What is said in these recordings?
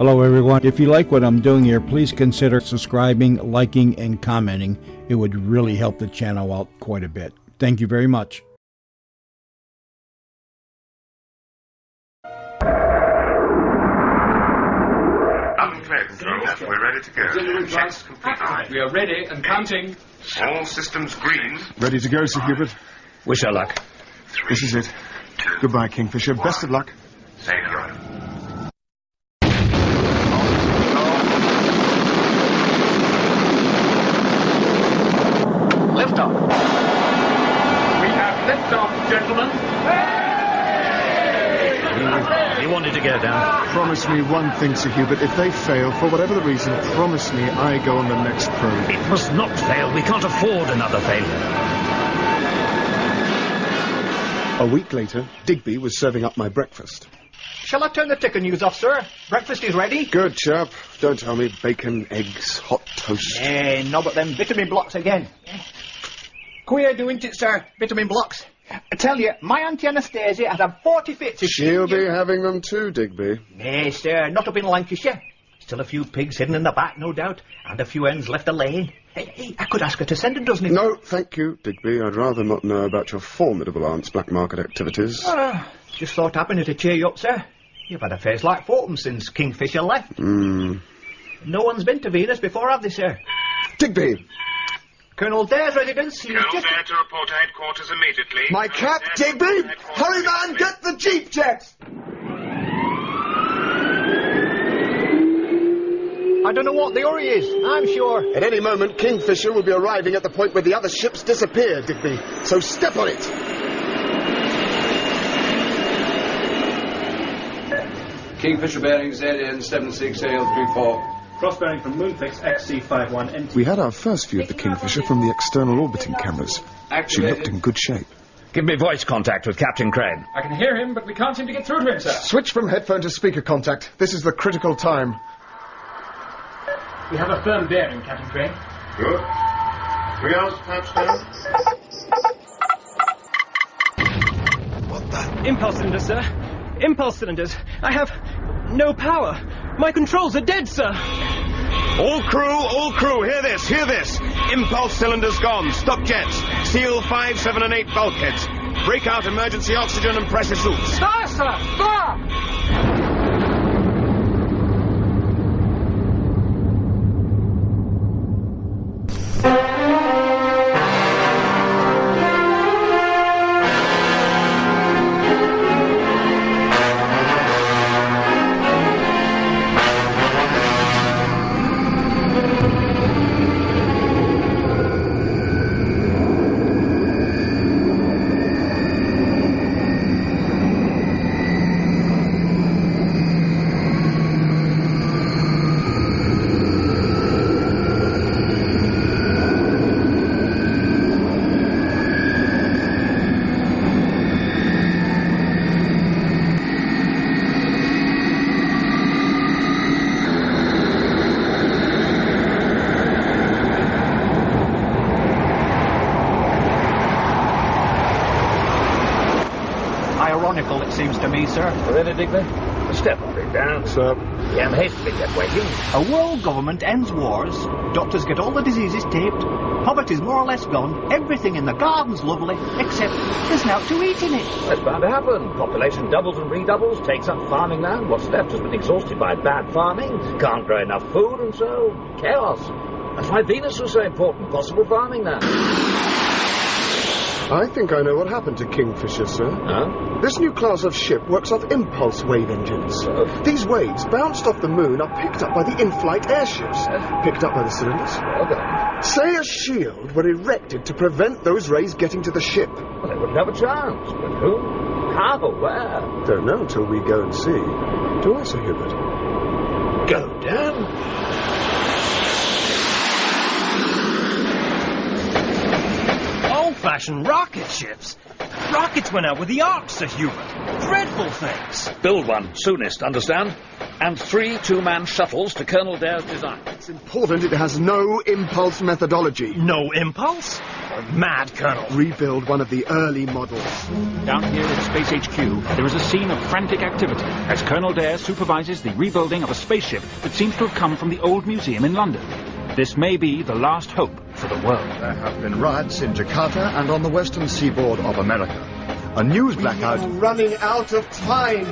Hello everyone. If you like what I'm doing here, please consider subscribing, liking, and commenting. It would really help the channel out quite a bit. Thank you very much. Unclear control. We're ready to go. Checks complete. We are ready and counting. All systems green. Ready to go, Sir Hubert. Wish her luck. This is it. Goodbye, Kingfisher. Best of luck. Same here. Liftoff. We have liftoff, gentlemen. He wanted to go down. Promise me one thing, Sir Hubert. If they fail, for whatever the reason, promise me I go on the next probe. It must not fail. We can't afford another failure. A week later, Digby was serving up my breakfast. Shall I turn the ticker news off, sir? Breakfast is ready. Good chap. Don't tell me bacon, eggs, hot toast. No, but them vitamin blocks again. Queer doing it, sir. Vitamin blocks. I tell you, my Auntie Anastasia had had 40 fits. She'll be having them too, Digby. Nay, sir, not up in Lancashire. Still a few pigs hidden in the back, no doubt, and a few hens left a laying. Hey, I could ask her to send a dozen. No, thank you, Digby. I'd rather not know about your formidable aunt's black market activities. Just thought happening to cheer you up, sir. You've had a face like Fortum since Kingfisher left. No one's been to Venus before, have they, sir? Digby! Colonel Dare's residence. Colonel Dare to report to headquarters immediately. My cap, Digby! Hurry, man! Get the jeep jet! I don't know what the hurry is, I'm sure. At any moment, Kingfisher will be arriving at the point where the other ships disappear, Digby. So step on it! Kingfisher bearing ZN 76AL34. Cross-bearing from Moonfix XC51. We had our first view of the Kingfisher from the external orbiting cameras. She looked in good shape. Give me voice contact with Captain Crane. I can hear him, but we can't seem to get through to him, sir. Switch from headphone to speaker contact. This is the critical time. We have a firm bearing, Captain Crane. Good. 3 hours touchdown. What the? Impulse cylinders, sir. Impulse cylinders. I have no power. My controls are dead, sir. All crew, hear this, hear this. Impulse cylinders gone, stop jets. Seal 5, 7 and 8 bulkheads. Break out emergency oxygen and pressure suits. Fire, sir! Fire! Ironical, it seems to me, sir. Ready, Digby? Step on it down. Sir. Yeah, I'm hastily kept waiting. A world government ends wars, doctors get all the diseases taped, poverty's more or less gone, everything in the garden's lovely, except there's now to eat in it. That's bound to happen. Population doubles and redoubles, takes up farming land. What's left has been exhausted by bad farming, can't grow enough food, and so chaos. That's why Venus was so important, possible farming land. I think I know what happened to Kingfisher, sir. Huh? This new class of ship works off impulse wave engines. These waves, bounced off the moon, are picked up by the in-flight airships. Picked up by the cylinders. Well done. Say a shield were erected to prevent those rays getting to the ship. Well, they wouldn't have a chance. But who? How? Where? Don't know until we go and see. Do I, Sir Hubert? Go down. Old-fashioned rocket ships. Rockets went out with the Ark, Sir Hubert. Dreadful things. Build one, soonest, understand? And 3 two-man shuttles to Colonel Dare's design. It's important it has no impulse methodology. No impulse? Mad, Colonel. Rebuild one of the early models. Down here in Space HQ, there is a scene of frantic activity as Colonel Dare supervises the rebuilding of a spaceship that seems to have come from the old museum in London. This may be the last hope for the world. There have been riots in Jakarta and on the western seaboard of America. A news blackout. Running out of time.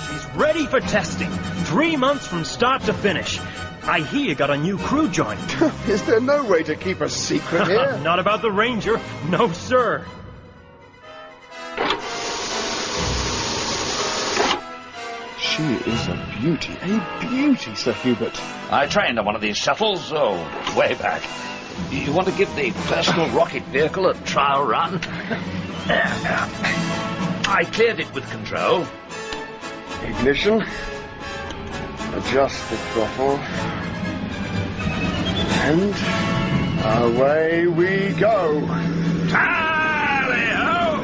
She's ready for testing. 3 months from start to finish. I hear you got a new crew joining. Is there no way to keep a secret here? Not about the Ranger. No, sir. She is a beauty, Sir Hubert. I trained on one of these shuttles, way back. You want to give the personal rocket vehicle a trial run? I cleared it with control. Ignition. Adjust the throttle. And away we go. Tally-ho!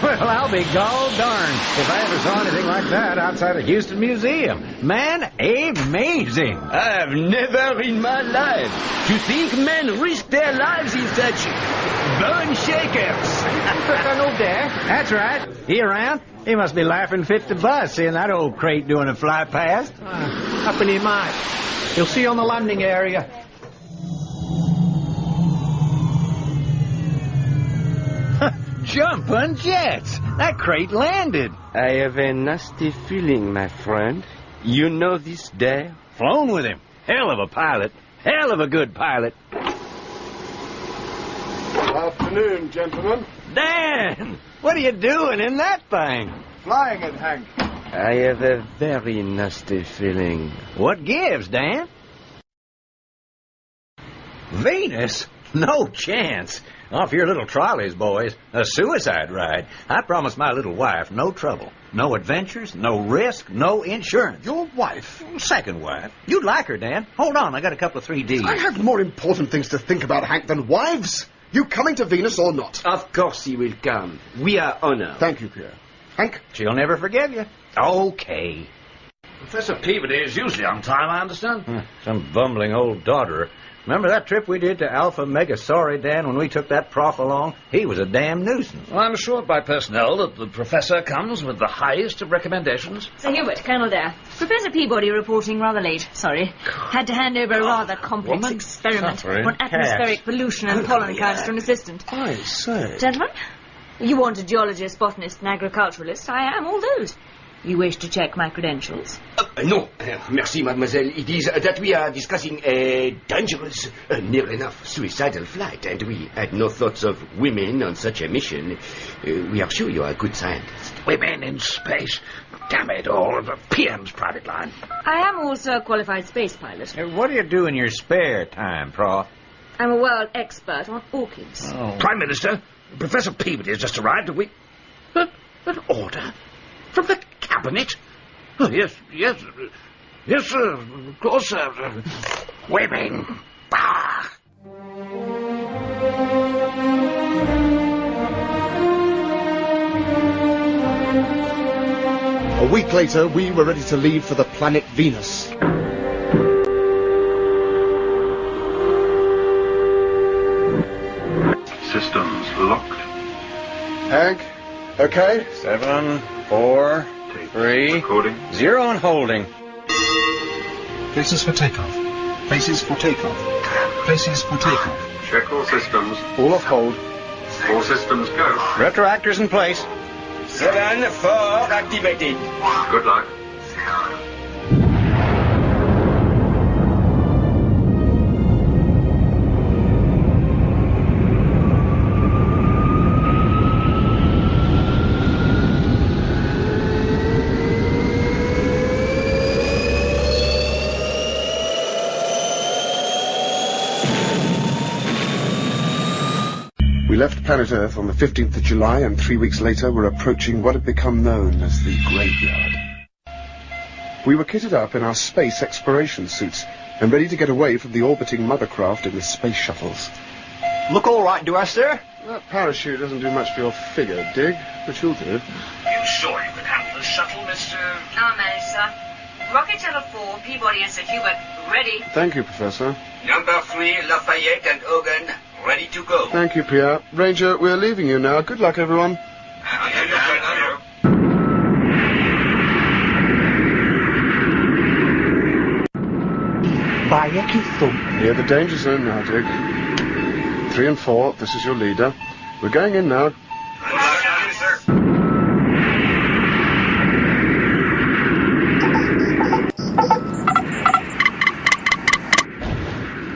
Well, I'll be gall darned if I ever saw anything like that outside of Houston Museum. Man, amazing. I've never in my life to think men risk their lives in such bone shakers. Colonel Dare? That's right. He around? He must be laughing fit to bust seeing that old crate doing a fly past. Up in your mind. You'll see on the landing area. Jumping jets! That crate landed. I have a nasty feeling, my friend. You know this Dare? Flown with him. Hell of a pilot. Hell of a good pilot. Afternoon, gentlemen. Dan! What are you doing in that thing? Flying it, Hank. I have a very nasty feeling. What gives, Dan? Venus? No chance. Off your little trolleys, boys. A suicide ride. I promised my little wife no trouble. No adventures, no risk, no insurance. Your wife? Second wife. You'd like her, Dan. Hold on, I got a couple of 3Ds. I have more important things to think about, Hank, than wives. You coming to Venus or not? Of course he will come. We are honored. Thank you, Pierre. Hank? She'll never forgive you. Okay. Professor Peabody is usually on time, I understand. Some bumbling old dodderer. Remember that trip we did to Alpha Megasauri, Dan, when we took that prof along? He was a damn nuisance. Well, I'm assured by personnel that the professor comes with the highest of recommendations. Sir Hubert, Colonel Dare. Professor Peabody reporting rather late. Sorry. Had to hand over a rather complex experiment on atmospheric pollution and pollen counts to an assistant. I say. Gentlemen, you want a geologist, botanist, and agriculturalist. I am all those. You wish to check my credentials? No, merci, mademoiselle. It is that we are discussing a dangerous, near enough suicidal flight, and we had no thoughts of women on such a mission. We are sure you are a good scientist. Women in space. Damn it all. The PM's private line. I am also a qualified space pilot. What do you do in your spare time, Prof? I'm a world expert on orchids. Prime Minister, Professor Peabody has just arrived. An order? From the cabinet? Oh, yes, of course, women. Ah. A week later, we were ready to leave for the planet Venus. Systems locked. Hank, okay? 7, 4, 3, Recording. 0 and holding. Places for takeoff. Places for takeoff. Places for takeoff. Check all systems. All off hold. All systems go. Retroactors in place. 7, 4, activated. Good luck. We left planet Earth on the 15th of July, and 3 weeks later we're approaching what had become known as the graveyard. We were kitted up in our space exploration suits and ready to get away from the orbiting mothercraft in the space shuttles. Look all right, do I, sir? That parachute doesn't do much for your figure, Dig, but you'll do. You sure you can handle the shuttle, Mr. I'll manage, sir. Rocket Shuttle 4, Peabody and Sir Hubert, ready. Thank you, Professor. Number 3, Lafayette and Hogan, ready to go. Thank you, Pierre. Ranger, we're leaving you now. Good luck, everyone. Near the danger zone now, Dick. 3 and 4, this is your leader. We're going in now.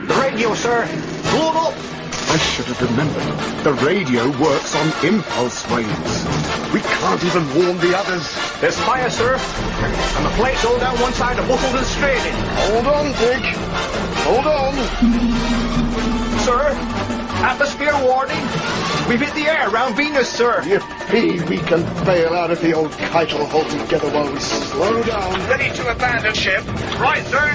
The radio, sir. Blown up. I should have remembered. The radio works on impulse waves. We can't even warn the others. There's fire, sir. And the plate's all down one side of Buffleton and Straining. Hold on, Dick. Hold on. Sir, atmosphere warning. We've hit the air round Venus, sir. Yippee, we can bail out of the old kite all together while we slow down. Ready to abandon ship. Right, sir.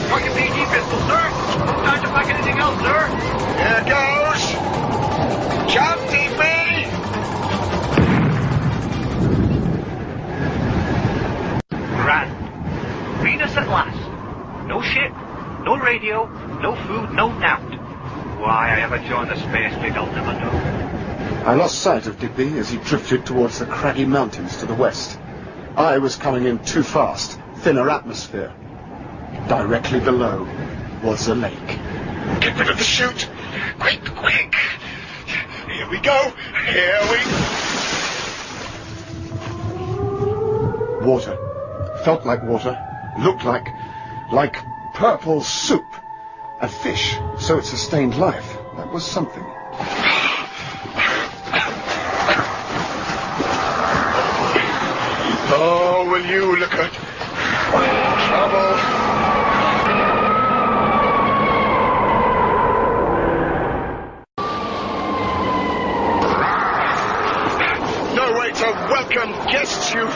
Got your PG pistol, sir. No time to pack anything else, sir. Here goes. Jump, DP. Grand. Venus at last. No ship, no radio, no food, no doubt. Why I ever joined the spacefleet, I'll never know. I lost sight of Digby as he drifted towards the craggy mountains to the west. I was coming in too fast, thinner atmosphere. Directly below was a lake. Get rid of the chute. Quick, quick. Here we go. Here we... Water. Felt like water. Looked like purple soup. A fish, so it sustained life. That was something. Oh, will you look at trouble? No way to welcome guests, you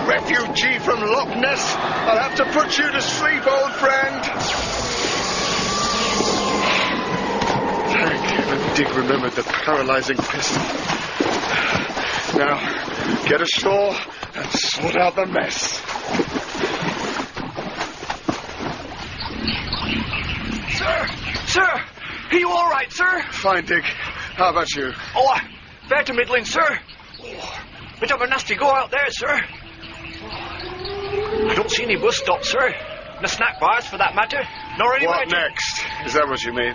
refugee from Loch Ness. I'll have to put you to sleep, old friend. Thank heaven Dick remembered the paralyzing pistol. Now, get ashore and sort out the mess. Sir, are you all right, sir? Fine, Dick. How about you? Oh, fair to middling, sir. Oh, bit of a nasty go out there, sir. I don't see any bus stops, sir. No snack bars, for that matter. Nor any... What next? Is that what you mean?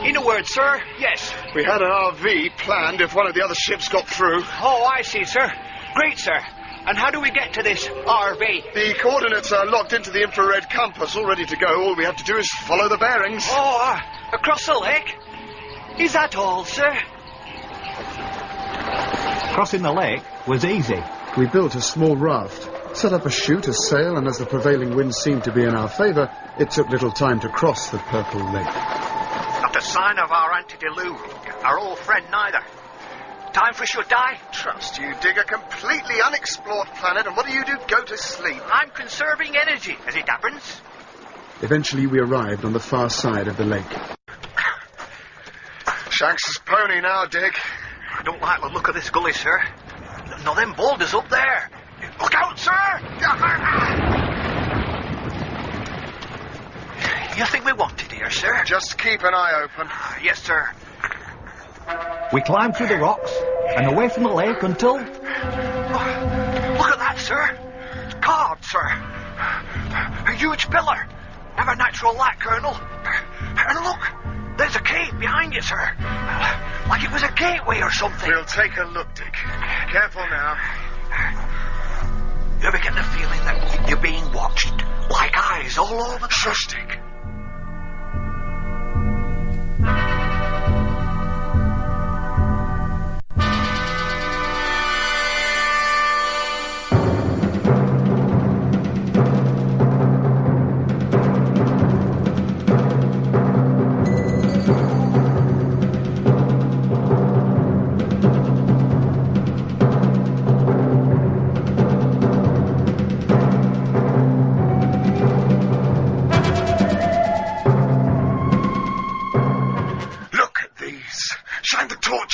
In a word, sir, yes. We had an RV planned if one of the other ships got through. Oh, I see, sir. Great, sir. And how do we get to this RV? The coordinates are locked into the infrared compass, all ready to go. All we have to do is follow the bearings. Oh, across the lake? Is that all, sir? Crossing the lake was easy. We built a small raft, set up a chute, a sail, and as the prevailing wind seemed to be in our favour, it took little time to cross the purple lake. Not a sign of our antediluvian, our old friend neither. Time for us should die? Trust you, Dig, a completely unexplored planet, and what do? Go to sleep? I'm conserving energy, as it happens. Eventually we arrived on the far side of the lake. Shanks's pony now, Dig. I don't like the look of this gully, sir. No, them boulders up there. Look out, sir! You think we want it here, sir? Just keep an eye open. Yes, sir. We climbed through the rocks and away from the lake until... Look at that, sir. It's carved, sir. A huge pillar. Never natural light, Colonel. And look, there's a cave behind you, sir. Like it was a gateway or something. We'll take a look, Dick. Careful now. You ever get the feeling that you're being watched? Like eyes all over the... Shush, Dick.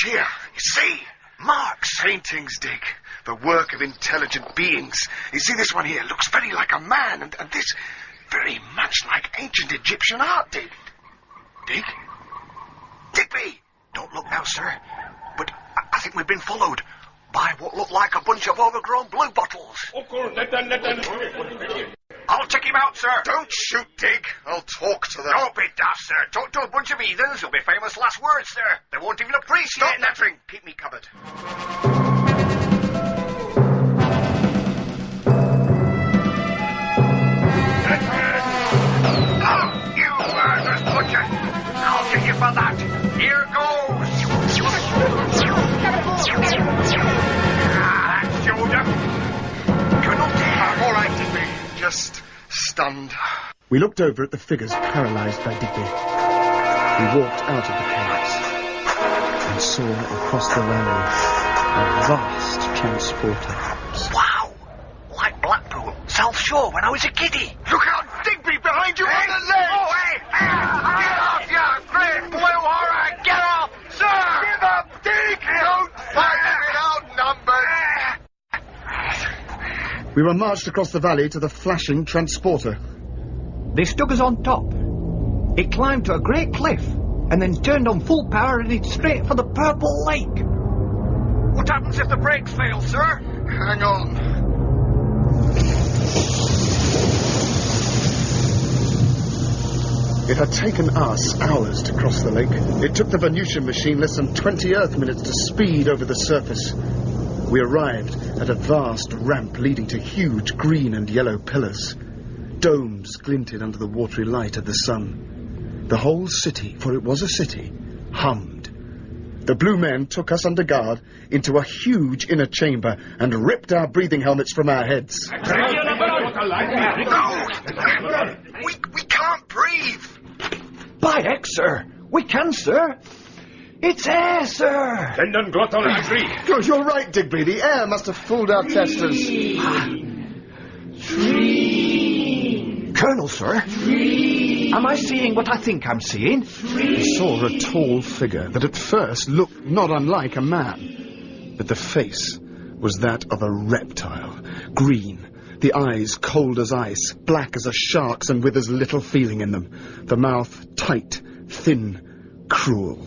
Here, you see? Marks. Paintings, Dick. the work of intelligent beings. You see, this one here looks very like a man, and this very much like ancient Egyptian art, Dig. Dig? Digby! Don't look now, sir. But I think we've been followed by what look like a bunch of overgrown blue bottles. I'll check him out, sir. Don't shoot, Dig. I'll talk to them. Don't be daft, sir. Talk to a bunch of heathens who'll be famous last words, sir. They won't even appreciate Stop nattering. Keep me covered. You murderous butcher! I'll get you for that. Here goes. That's shoulder. Colonel Dare. I'm all right, Digby. Just stunned. We looked over at the figures paralysed by Digby. We walked out of the chaos and saw across the valley a vast transporter. Wow! Like Blackpool, South Shore when I was a kiddie. Look out, Digby, behind you on the ledge! Oh, hey! Get off, you great blue horror! Get off, sir! Give up, Dig! Don't fight it outnumbered! We were marched across the valley to the flashing transporter. They stuck us on top. It climbed to a great cliff and then turned on full power and headed straight for the Purple Lake. What happens if the brakes fail, sir? Hang on. It had taken us hours to cross the lake. It took the Venusian machine less than 20 Earth minutes to speed over the surface. We arrived at a vast ramp leading to huge green and yellow pillars. Domes glinted under the watery light of the sun. The whole city, for it was a city, hummed. The blue men took us under guard into a huge inner chamber and ripped our breathing helmets from our heads. No! We can't breathe! By heck, sir! We can, sir! It's air, sir! Good, you're right, Digby. The air must have fooled our testers. Colonel, sir? Am I seeing what I think I'm seeing? We saw a tall figure that at first looked not unlike a man. But the face was that of a reptile, green, the eyes cold as ice, black as a shark's and with as little feeling in them, the mouth tight, thin, cruel.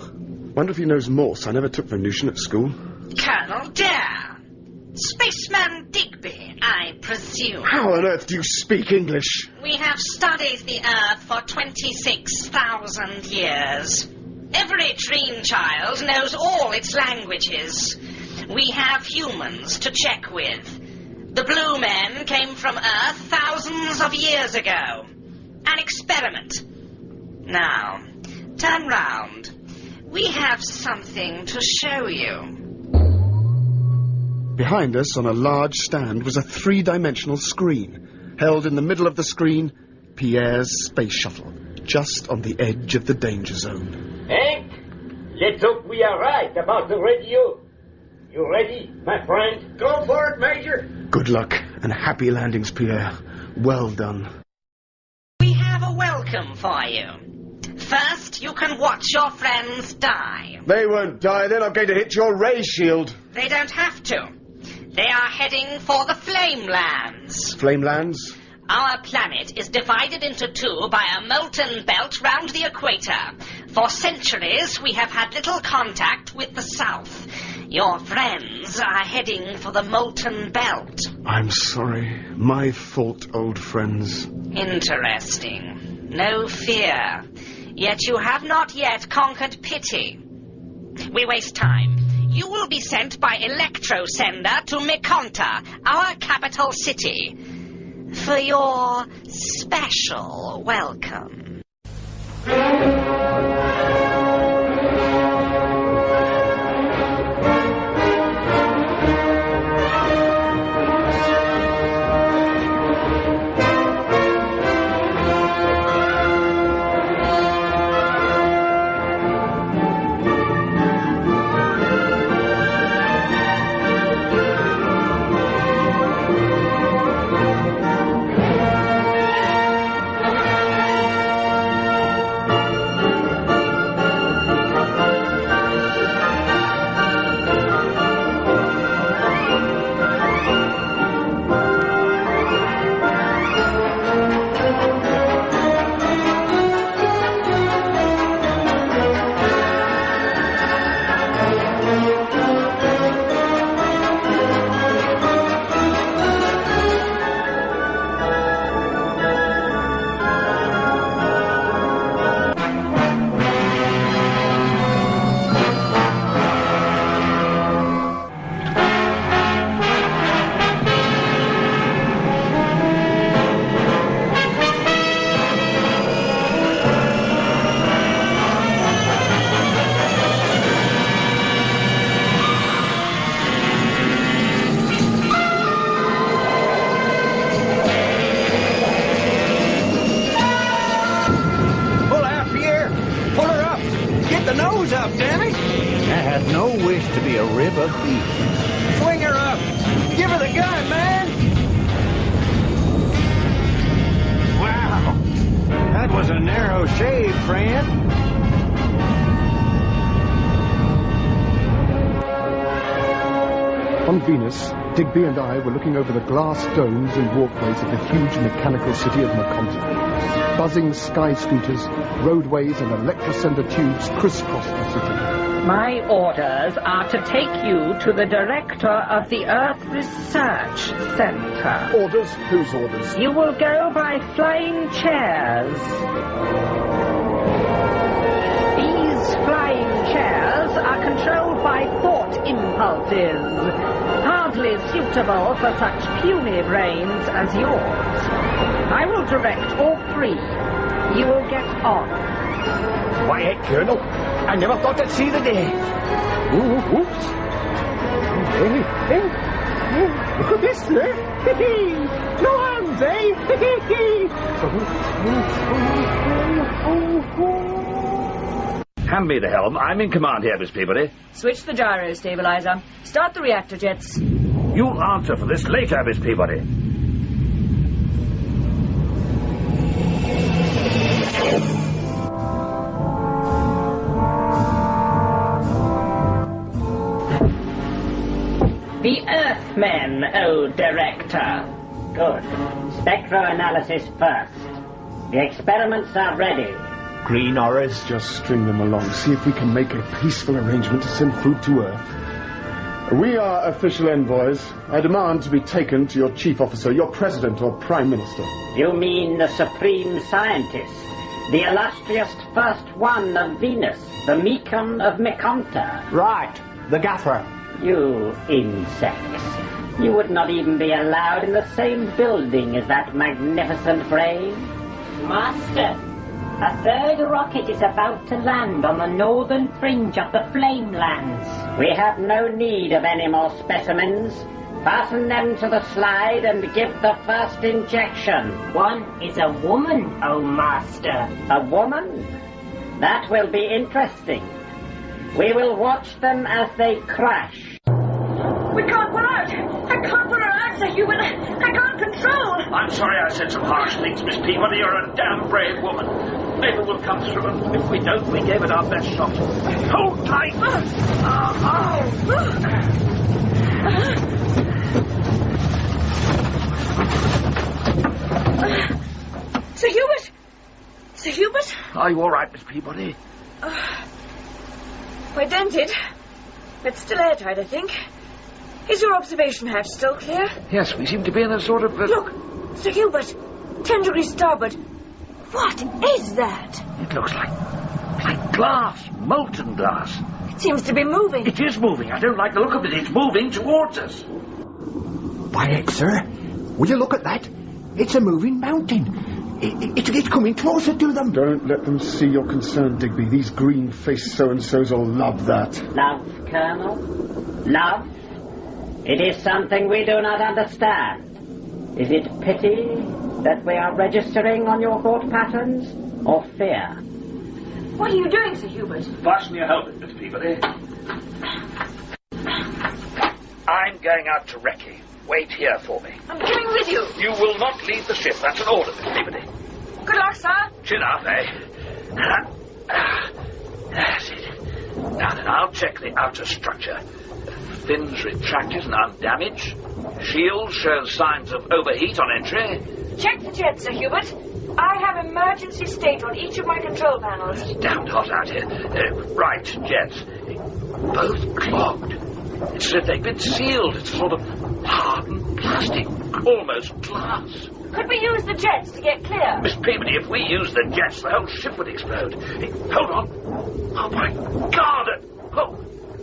Wonder if he knows Morse. I never took Venusian at school. Colonel Dare. Spaceman Digby, I presume. How on earth do you speak English? We have studied the Earth for 26,000 years. Every Treen child knows all its languages. We have humans to check with. The blue men came from Earth thousands of years ago. An experiment. Now, turn round. We have something to show you. Behind us, on a large stand, was a three-dimensional screen. Held in the middle of the screen, Pierre's space shuttle, just on the edge of the danger zone. Hank, let's hope we are right about the radio. You ready, my friend? Go for it, Major. Good luck and happy landings, Pierre. Well done. We have a welcome for you. First, you can watch your friends die. They won't die. They're not going to hit your ray shield. They don't have to. They are heading for the Flamelands. Flamelands? Our planet is divided into two by a molten belt round the equator. For centuries, we have had little contact with the South. Your friends are heading for the molten belt. I'm sorry. My fault, old friends. Interesting. No fear. Yet you have not yet conquered pity. We waste time. You will be sent by electrosender to Mekonta, our capital city, for your special welcome. up, damn it! I had no wish to be a rib of beef. Swing her up! Give her the gun, man! Wow! That was a narrow shave, friend. On Venus, Digby and I were looking over the glass domes and walkways of the huge mechanical city of Maconta. Buzzing sky scooters, roadways and electrosender tubes crisscrossed the city. My orders are to take you to the director of the Earth Research Center. Orders? Whose orders? You will go by flying chairs. These flying chairs are controlled by thought impulses, hardly suitable for such puny brains as yours. I will direct all three. You will get on. Quiet, Colonel. I never thought I'd see the day. Ooh, oops. Hey. Look at this, sir. No arms, eh? Hand me the helm. I'm in command here, Miss Peabody. Switch the gyro stabilizer. Start the reactor jets. You'll answer for this later, Miss Peabody. The Earthmen, Director. Good. Spectroanalysis first. The experiments are ready. Green horrors. Just string them along. See if we can make a peaceful arrangement to send food to Earth. We are official envoys. I demand to be taken to your chief officer, your president or prime minister. You mean the supreme scientist, the illustrious first one of Venus, the Mecon of Maconta. Right, the gaffer. You insects. You would not even be allowed in the same building as that magnificent brain. Master, a third rocket is about to land on the northern fringe of the Flame Lands. We have no need of any more specimens. Fasten them to the slide and give the first injection. One is a woman, oh Master. A woman? That will be interesting. We will watch them as they crash. We can't pull out! I can't pull her out, Sir Human! I can't control! I'm sorry I said some harsh things, Miss Peabody. You're a damn brave woman. Maybe we'll come through, and if we don't, we gave it our best shot. Hold tight! Sir Hubert! Sir Hubert? Are you all right, Miss Peabody? We're dented, but still airtight, I think. Is your observation hatch still clear? Yes, we seem to be in a sort of... Look, Sir Hubert, 10 degrees starboard. What is that? It looks like glass, molten glass. It seems to be moving. It is moving. I don't like the look of it. It's moving towards us. Quiet, sir. Will you look at that? It's a moving mountain. It's coming closer to them. Don't let them see your concern, Digby. These green-faced so-and-sos will love that. Love, Colonel? Love? It is something we do not understand. Is it pity that we are registering on your thought patterns, or fear? What are you doing, Sir Hubert? Fasten your helmet, Miss Peabody. I'm going out to recce. Wait here for me. I'm coming with you. You will not leave the ship. That's an order, Miss Peabody. Good luck, sir. Chin up, eh? That's it. Now then, I'll check the outer structure. Fins retracted and undamaged. Shield shows signs of overheat on entry. Check the jets, Sir Hubert. I have emergency state on each of my control panels. It's damned hot out here. Right, jets. Both clogged. It's as if they've been sealed. It's sort of hardened plastic, almost glass. Could we use the jets to get clear? Miss Peabody, if we use the jets, the whole ship would explode. Hold on. Oh, my God!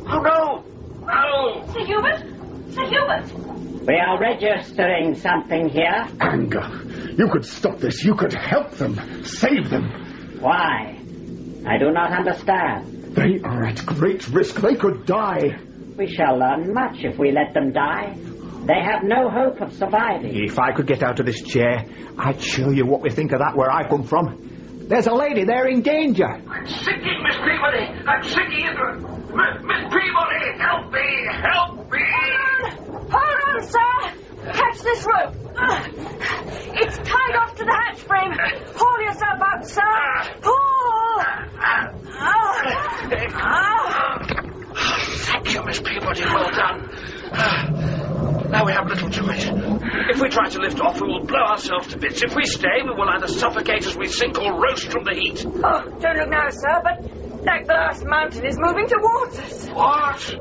Oh no! No! Sir Hubert? Sir Hubert! We are registering something here. Anger. You could stop this. You could help them. Save them. Why? I do not understand. They are at great risk. They could die. We shall learn much if we let them die. They have no hope of surviving. If I could get out of this chair, I'd show you what we think of that where I come from. There's a lady there in danger. I'm sinking, Miss Peabody. I'm sinking into... Miss Peabody, help me! Help me! Hold on, sir! Catch this rope! It's tied off to the hatch frame. Pull yourself up, sir! Pull! Thank you, Miss Peabody. Well done. Now we have little choice. If we try to lift off, we will blow ourselves to bits. If we stay, we will either suffocate as we sink or roast from the heat. Oh, don't look now, sir, but that glass mountain is moving towards us. What?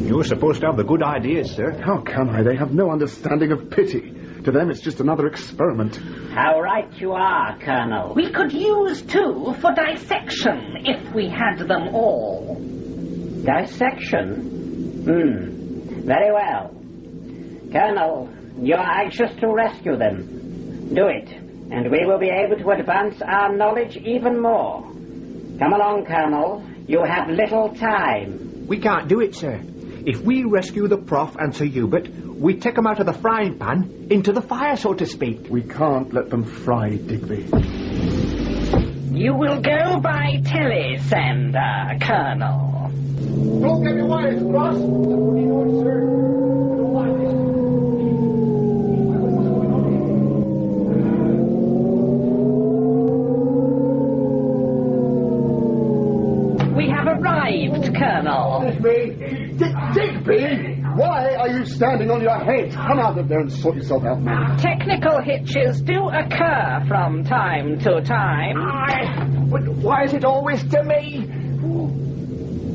You were supposed to have the good ideas, sir. How can I? They have no understanding of pity. To them, it's just another experiment. How right you are, Colonel. We could use two for dissection if we had them all. Dissection? Very well. Colonel, you're anxious to rescue them. Do it, and we will be able to advance our knowledge even more. Come along, Colonel. You have little time. We can't do it, sir. If we rescue the Prof and Sir Hubert, we take them out of the frying pan into the fire, so to speak. We can't let them fry, Digby. You will go by telesender, Colonel. Don't get me wires crossed. What do you want, sir? We have arrived, Colonel. Digby! Why are you standing on your head? Come out of there and sort yourself out, man. Technical hitches do occur from time to time. But why is it always to me?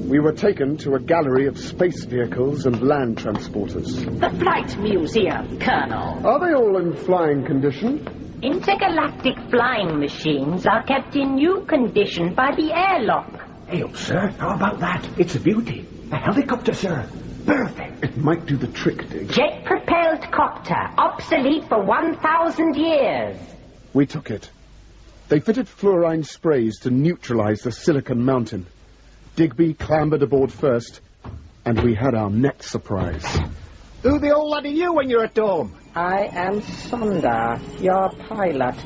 We were taken to a gallery of space vehicles and land transporters. The Flight Museum, Colonel. Are they all in flying condition? Intergalactic flying machines are kept in new condition by the airlock. Hey, sir, how about that? It's a beauty. A helicopter, sir. Perfect. It might do the trick, Dig. Jet-propelled copter, obsolete for 1,000 years. We took it. They fitted fluorine sprays to neutralize the silicon mountain. Digby clambered aboard first, and we had our next surprise. Who the old lad are you when you're at home? I am Sunda, your pilot.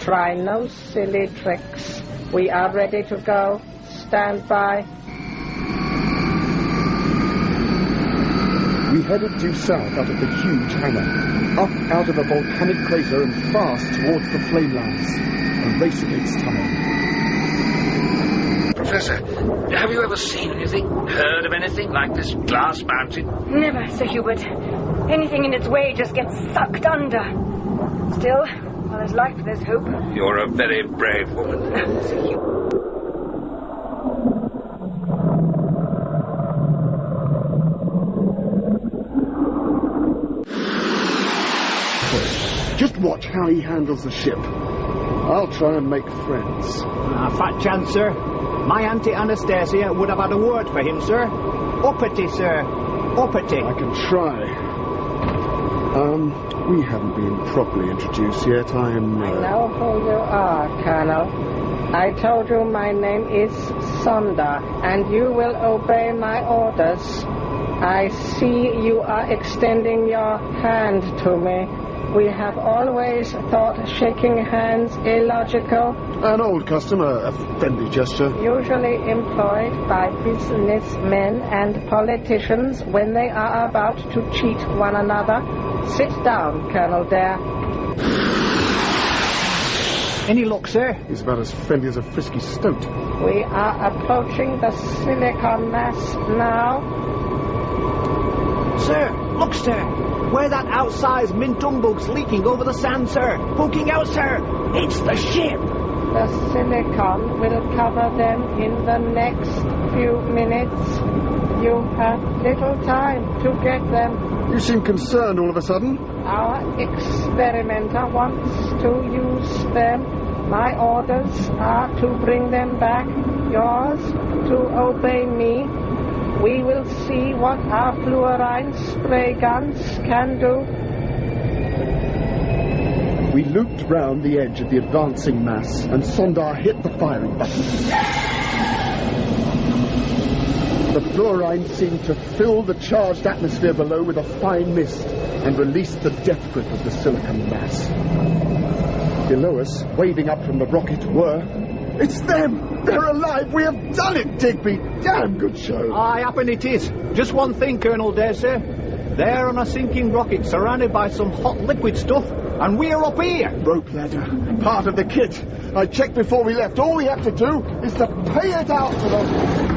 Try no silly tricks. We are ready to go. Stand by. We headed due south out of the huge hangar, up out of a volcanic crater and fast towards the flamelands. A race against time. Professor, have you ever seen anything, heard of anything like this glass mountain? Never, Sir Hubert. Anything in its way just gets sucked under. Still, while there's life, there's hope. You're a very brave woman. Sir Hubert. Just watch how he handles the ship. I'll try and make friends. Fat chance, sir. My Auntie Anastasia would have had a word for him, sir. Uppity, sir. Uppity. I can try. We haven't been properly introduced yet. I know who you are, Colonel. I told you my name is Sunda, and you will obey my orders. I see you are extending your hand to me. We have always thought shaking hands illogical. An old custom, a friendly gesture. Usually employed by businessmen and politicians when they are about to cheat one another. Sit down, Colonel Dare. Any luck, sir? He's about as friendly as a frisky stoat. We are approaching the silicon mass now. Sir, look, sir. Where that outsized mint humbug's leaking over the sand, sir. Poking out, sir. It's the ship. The silicon will cover them in the next few minutes. You have little time to get them. You seem concerned all of a sudden. Our experimenter wants to use them. My orders are to bring them back. Yours to obey me. We will see what our fluorine spray guns can do. We looped round the edge of the advancing mass, and Sondar hit the firing button. The fluorine seemed to fill the charged atmosphere below with a fine mist and release the death grip of the silicon mass. Below us, waving up from the rocket, were... It's them! They're alive! We have done it, Digby! Damn good show! I happen it is. Just one thing, Colonel Dare, sir. They're on a sinking rocket surrounded by some hot liquid stuff, and we're up here. Rope ladder. Part of the kit. I checked before we left. All we have to do is to pay it out to them.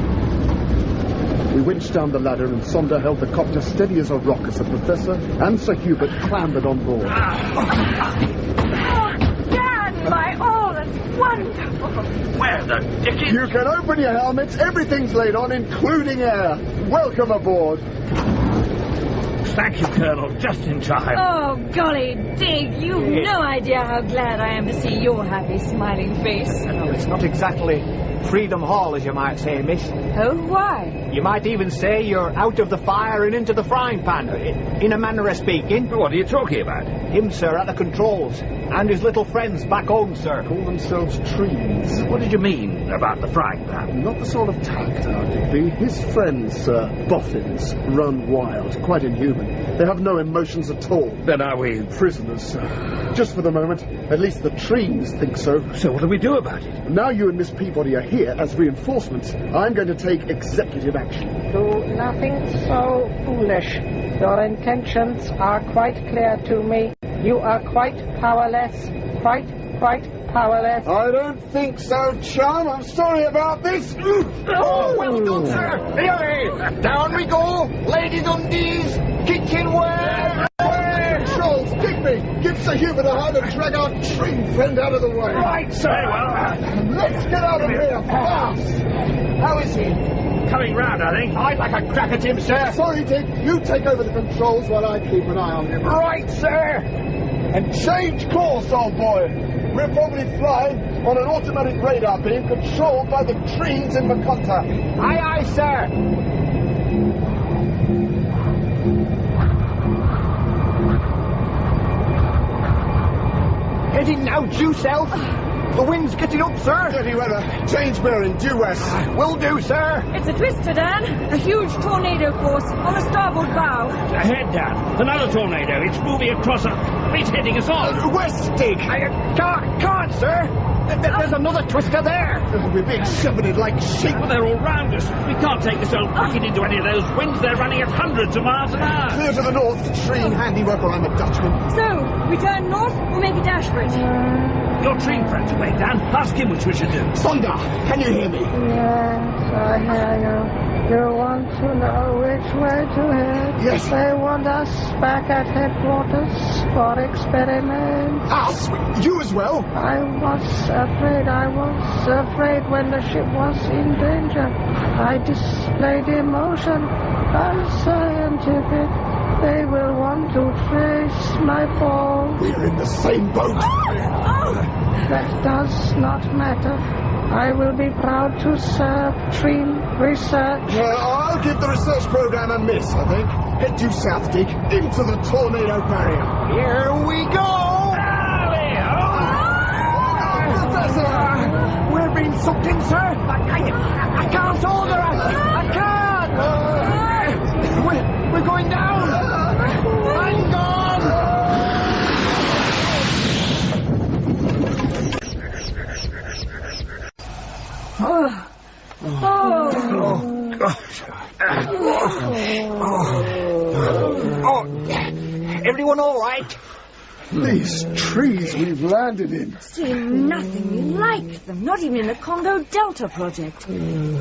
We winched down the ladder, and Sonder held the copter steady as a rock as the Professor and Sir Hubert clambered on board. Oh, Dad, my all, that's wonderful. Where the dickens? You can open your helmets. Everything's laid on, including air. Welcome aboard. Thank you, Colonel. Just in time. Oh, golly, Dig, you've no idea how glad I am to see your happy, smiling face. Well, it's not exactly Freedom Hall, as you might say, miss. Oh, why? You might even say you're out of the fire and into the frying pan, in a manner of speaking. What are you talking about? Him, sir, at the controls, and his little friends back home, sir. Call themselves trees. What did you mean about the frying pan? Not the sort of tact, Digby. His friends, boffins, run wild, quite inhuman. They have no emotions at all. Then are we prisoners, sir? Just for the moment. At least the trees think so. So what do we do about it? Now you and Miss Peabody are here as reinforcements, I'm going to take executive action. Do nothing so foolish. Your intentions are quite clear to me. You are quite powerless. Quite powerless. I don't think so, chum. I'm sorry about this. Oh, well done, sir. Here, down we go. Ladies undies, kitchenware. Controls, Digby, give Sir Hubert a hand and drag our tree friend out of the way. Right, sir. Very well. Let's get out of here fast. How is he? Coming round, I think. I'd like a crack at him, sir. Sorry, Dick. You take over the controls while I keep an eye on him. Right, sir. And change course, old boy. We're probably flying on an automatic radar beam controlled by the trees in Maconta. Aye, aye, sir. Heading now due south. The wind's getting up, sir. Dirty weather. Change bearing, due west. Will do, sir. It's a twister, Dan. A huge tornado force on the starboard bow. Ahead, Dan. Another tornado. It's moving across us. It's heading us on. West, Dick. I can't, sir. There's another twister there. We're being shepherded like sheep. Well, they're all round us. We can't take this old rocket into any of those winds. They're running at hundreds of miles an hour. Clear to the north. Tree handiwork, or I'm a Dutchman. So, we turn north or make a dash for it? Your train friend's away, Dan. Ask him which we should do. Sonder, can you hear me? Yes, I hear you. You want to know which way to head? Yes. They want us back at headquarters for experiments. Us? You as well? I was afraid when the ship was in danger. I displayed emotion. I'm scientific. They will want to trace my fall. We're in the same boat. That does not matter. I will be proud to serve Treen Research. I'll give the research program a miss, I think. Head due south, Dick, into the tornado barrier. Here we go! Professor! We're being sucked in, sir. I can't hold her. I can't. We're going down. I'm gone. Everyone all right? These trees we've landed in seem nothing like them, not even in the Congo Delta project.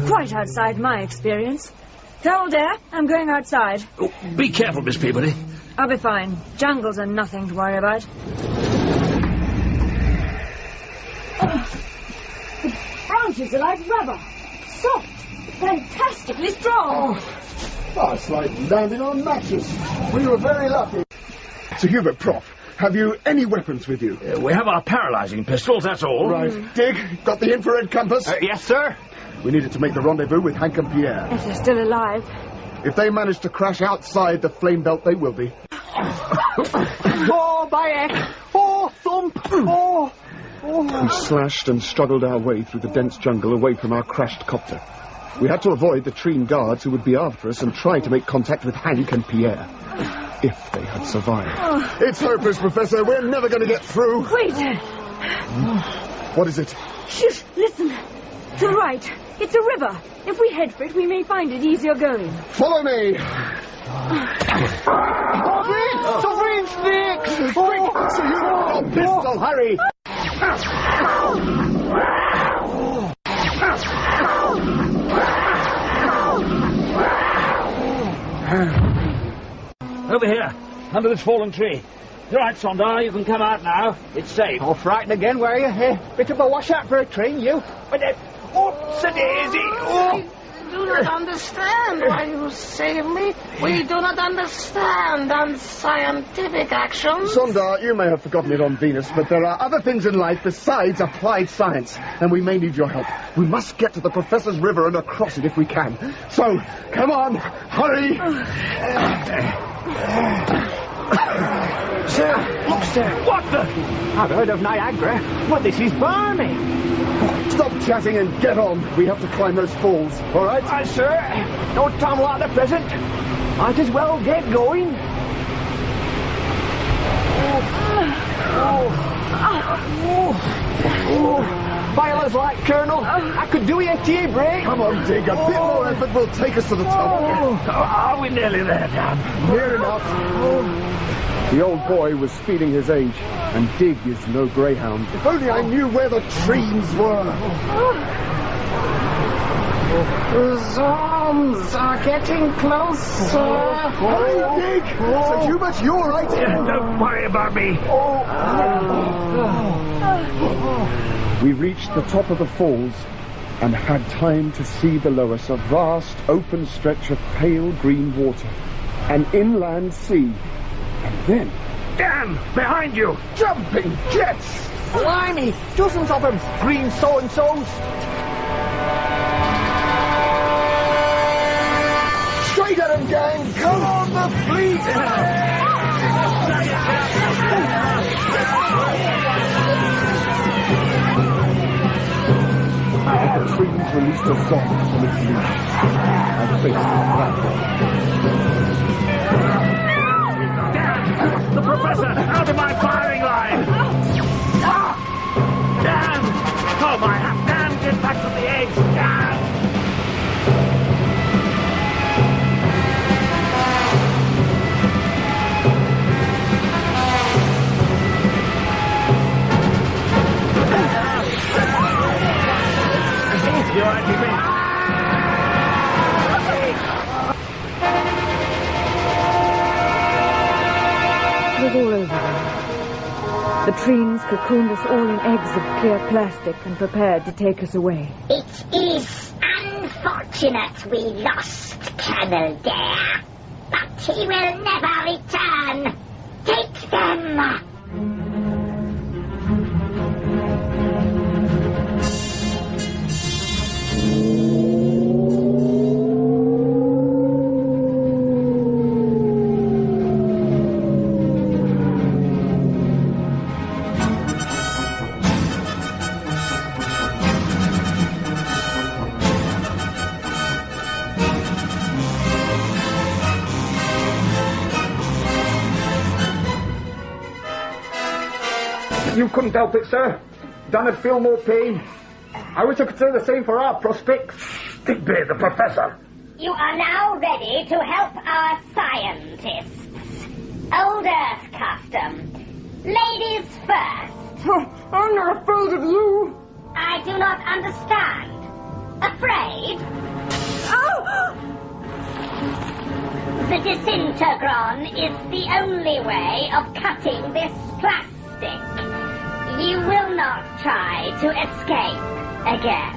Quite outside my experience. Colonel Dare, I'm going outside. Oh, be careful, Miss Peabody. I'll be fine. Jungles are nothing to worry about. The branches are like rubber. Soft. Fantastically strong. Oh, it's like landing on matches. We were very lucky. Sir Hubert, Prof, have you any weapons with you? We have our paralyzing pistols, that's all. Right. Dig, got the infrared compass? Yes, sir. We needed to make the rendezvous with Hank and Pierre. If they're still alive. If they manage to crash outside the flame belt, they will be. Oh, Bayek! Oh, thump! Oh! We slashed and struggled our way through the dense jungle away from our crashed copter. We had to avoid the Treen guards who would be after us and try to make contact with Hank and Pierre. If they had survived. It's hopeless, Professor. We're never going to get through. Wait! What is it? Shush! Listen. To the right. It's a river. If we head for it, we may find it easier going. Follow me! Sovereign sticks! Quick! So you got a pistol, hurry! Over here, under this fallen tree. You're right, Sondar, you can come out now. It's safe. Oh, frightened again, were you? Bit of a washout for a train, you. But, daisy! I do not understand why you save me. We do not understand unscientific actions. Sondar, you may have forgotten it on Venus, but there are other things in life besides applied science, and we may need your help. We must get to the Professor's River and across it if we can. So, come on, hurry! Sir, look, sir. What the? I've heard of Niagara, but this is balmy. Stop chatting and get on. We have to climb those falls, all right? Aye, sir. No time like the present. Might as well get going. Boilers like, Colonel. I could do you a tea break. Come on, Dig. A bit more effort will take us to the top. Are we nearly there, Dan? Near enough. The old boy was feeling his age, and Dig is no greyhound. If only I knew where the trees were. The zombs are getting closer. Hurry, Dig! Sir Hubert, you all right? Don't worry about me. We reached the top of the falls and had time to see below us a vast open stretch of pale green water, an inland sea, and then... Dan! Behind you! Jumping jets! Blimey! Dozens of them! Green so-and-sos! Straight at them, gang! Come on, the fleet! The trees released a song from its leaves and faced the platform. Dan! The Professor! Out of my firing line! Dan! Oh, my hat! Dan, get back to the eggs! Dan! You all right, Jimmy? It was all over then. The Treens cocooned us all in eggs of clear plastic and prepared to take us away. It is unfortunate we lost Colonel Dare, but he will never return. Take them! You couldn't help it, sir. Dan would feel more pain. I wish I could say the same for our prospects. Dig the Professor. You are now ready to help our scientists. Old Earth custom. Ladies first. I'm not afraid of you. I do not understand. Afraid? Oh! The disintegron is the only way of cutting this plastic. You will not try to escape again.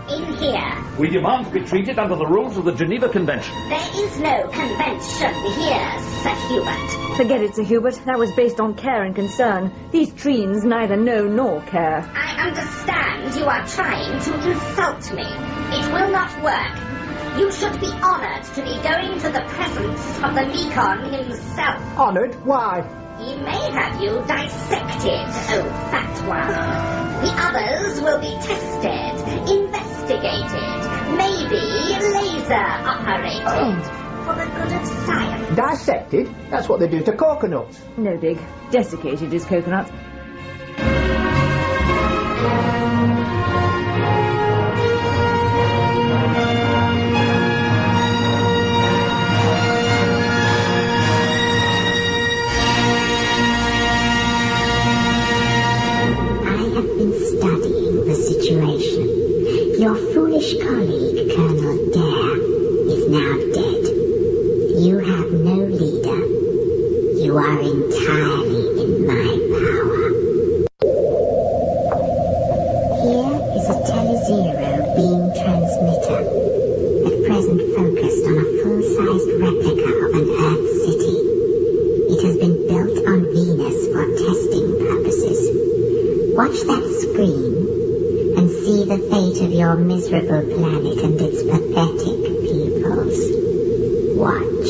In here. We demand to be treated under the rules of the Geneva Convention. There is no convention here, Sir Hubert. Forget it, Sir Hubert. That was based on care and concern. These Treens neither know nor care. I understand you are trying to insult me. It will not work. You should be honoured to be going to the presence of the Mekon himself. Honoured? Why? He may have you dissected, oh fat one. The others will be tested, investigated, maybe laser-operated for the good of science. Dissected? That's what they do to coconuts. No dig. Desiccated is coconut. Studying the situation. Your foolish colleague, Colonel Dare, is now dead. You have no leader. You are entirely in my power. Here is a Telezero beam transmitter, at present focused on a full-sized replica of an Earth city. It has been built on Venus for testing purposes. Watch that screen and see the fate of your miserable planet and its pathetic peoples. Watch.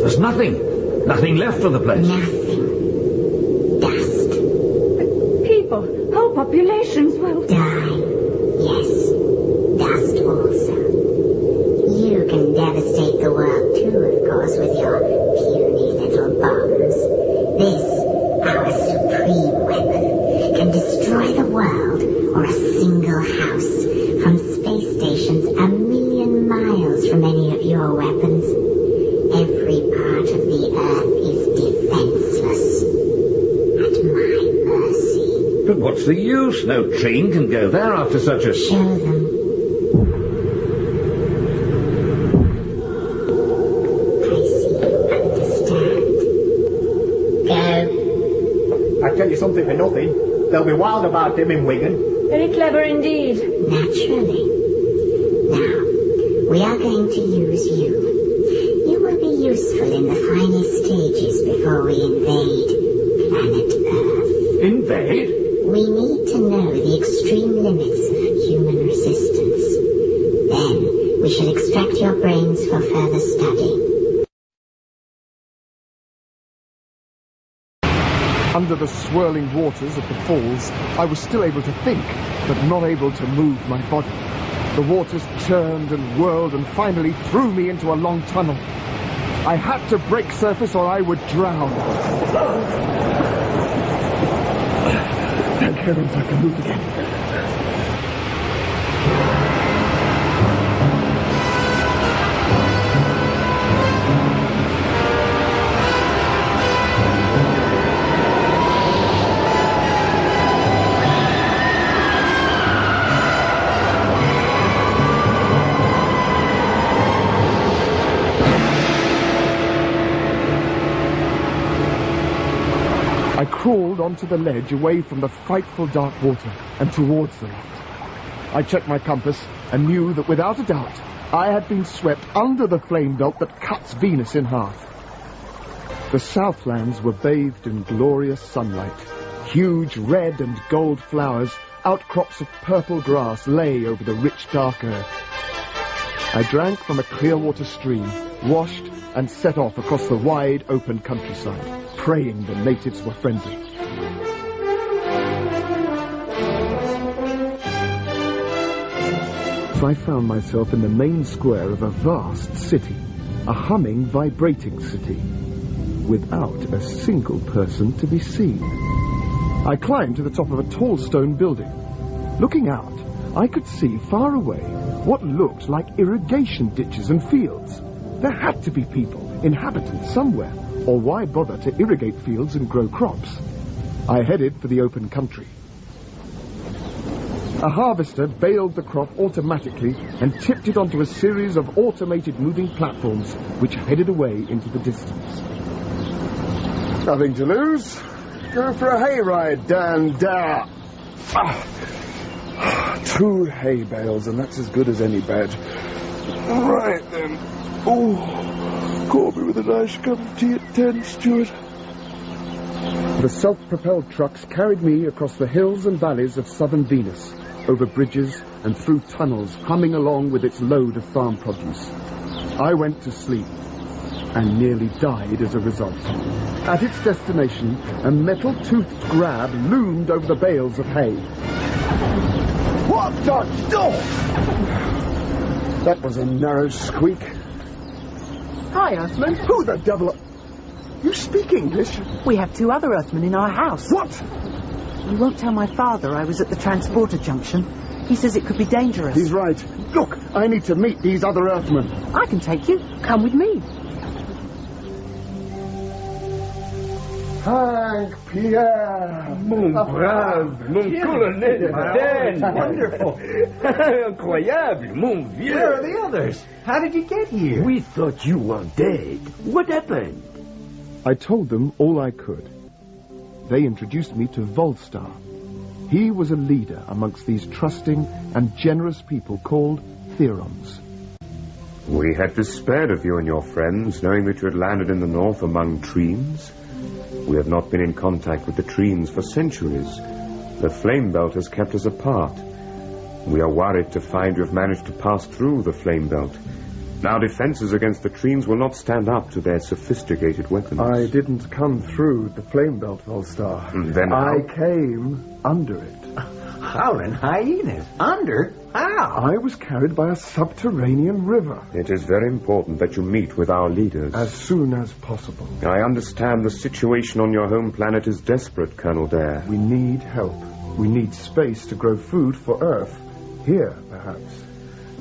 There's nothing left of the place. Nothing. Dust. But people, whole populations will die. Yes. Dust also. You can devastate the world too, of course, with your puny little bombs. This, our supreme weapon, can destroy the world or a single house from space stations a million miles from any of your weapons. Every part of the Earth is defenseless. At my mercy. But what's the use? No train can go there after such a... Show them. Tell you something for nothing. They'll be wild about him in Wigan. Very clever indeed. Naturally. Now, we are going to use you. You will be useful in the final stages before we invade planet Earth. Invade? We need to know the extreme limits of human resistance. Then, we shall extract your brains for further study. Under the swirling waters of the falls, I was still able to think, but not able to move my body. The waters churned and whirled and finally threw me into a long tunnel. I had to break surface or I would drown. Thank heavens I can move again. I crawled onto the ledge away from the frightful dark water and towards the light. I checked my compass and knew that without a doubt I had been swept under the flame belt that cuts Venus in half. The Southlands were bathed in glorious sunlight. Huge red and gold flowers, outcrops of purple grass lay over the rich dark earth. I drank from a clear water stream, washed and set off across the wide open countryside, praying the natives were friendly. So I found myself in the main square of a vast city, a humming, vibrating city, without a single person to be seen. I climbed to the top of a tall stone building. Looking out, I could see far away what looked like irrigation ditches and fields. There had to be people, inhabitants somewhere, or why bother to irrigate fields and grow crops? I headed for the open country. A harvester baled the crop automatically and tipped it onto a series of automated moving platforms which headed away into the distance. Nothing to lose. Go for a hayride, Dan Da. 2 hay bales, and that's as good as any bed. Right then. Oh, call me with a nice cup of tea at 10, Stuart. The self-propelled trucks carried me across the hills and valleys of southern Venus, over bridges and through tunnels humming along with its load of farm produce. I went to sleep and nearly died as a result. At its destination, a metal-toothed grab loomed over the bales of hay. What the dog? That was a narrow squeak. Hi, Earthman. Who the devil... You speak English? We have 2 other Earthmen in our house. What? You won't tell my father I was at the transporter junction. He says it could be dangerous. He's right. Look, I need to meet these other Earthmen. I can take you. Come with me. Hank Pierre. Mon brave, mon colonel Madeleine. Wonderful. Incroyable, mon vieux. Where are the others? How did you get here? We thought you were dead. What happened? I told them all I could. They introduced me to Volstar. He was a leader amongst these trusting and generous people called Therons. We had despaired of you and your friends, knowing that you had landed in the north among Treens. We have not been in contact with the Treens for centuries. The flame belt has kept us apart. We are worried to find you have managed to pass through the flame belt. Our defenses against the Treens will not stand up to their sophisticated weapons. I didn't come through the flame belt, Volstar. Then I came under it. Howling hyenas? Under? How? I was carried by a subterranean river. It is very important that you meet with our leaders. As soon as possible. I understand the situation on your home planet is desperate, Colonel Dare. We need help. We need space to grow food for Earth. Here, perhaps.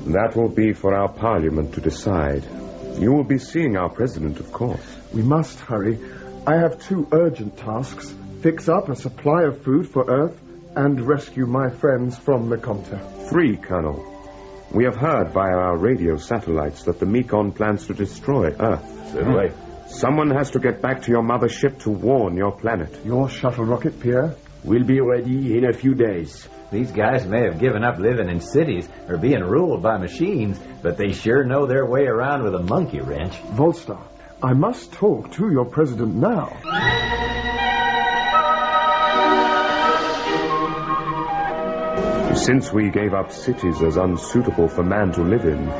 That will be for our parliament to decide. You will be seeing our president, of course. We must hurry. I have 2 urgent tasks. Fix up a supply of food for Earth and rescue my friends from Mekonta. 3, Colonel. We have heard via our radio satellites that the Mekon plans to destroy Earth. Right. Someone has to get back to your mothership to warn your planet. Your shuttle rocket, Pierre? We'll be ready in a few days. These guys may have given up living in cities or being ruled by machines, but they sure know their way around with a monkey wrench. Volstar, I must talk to your president now. Since we gave up cities as unsuitable for man to live in,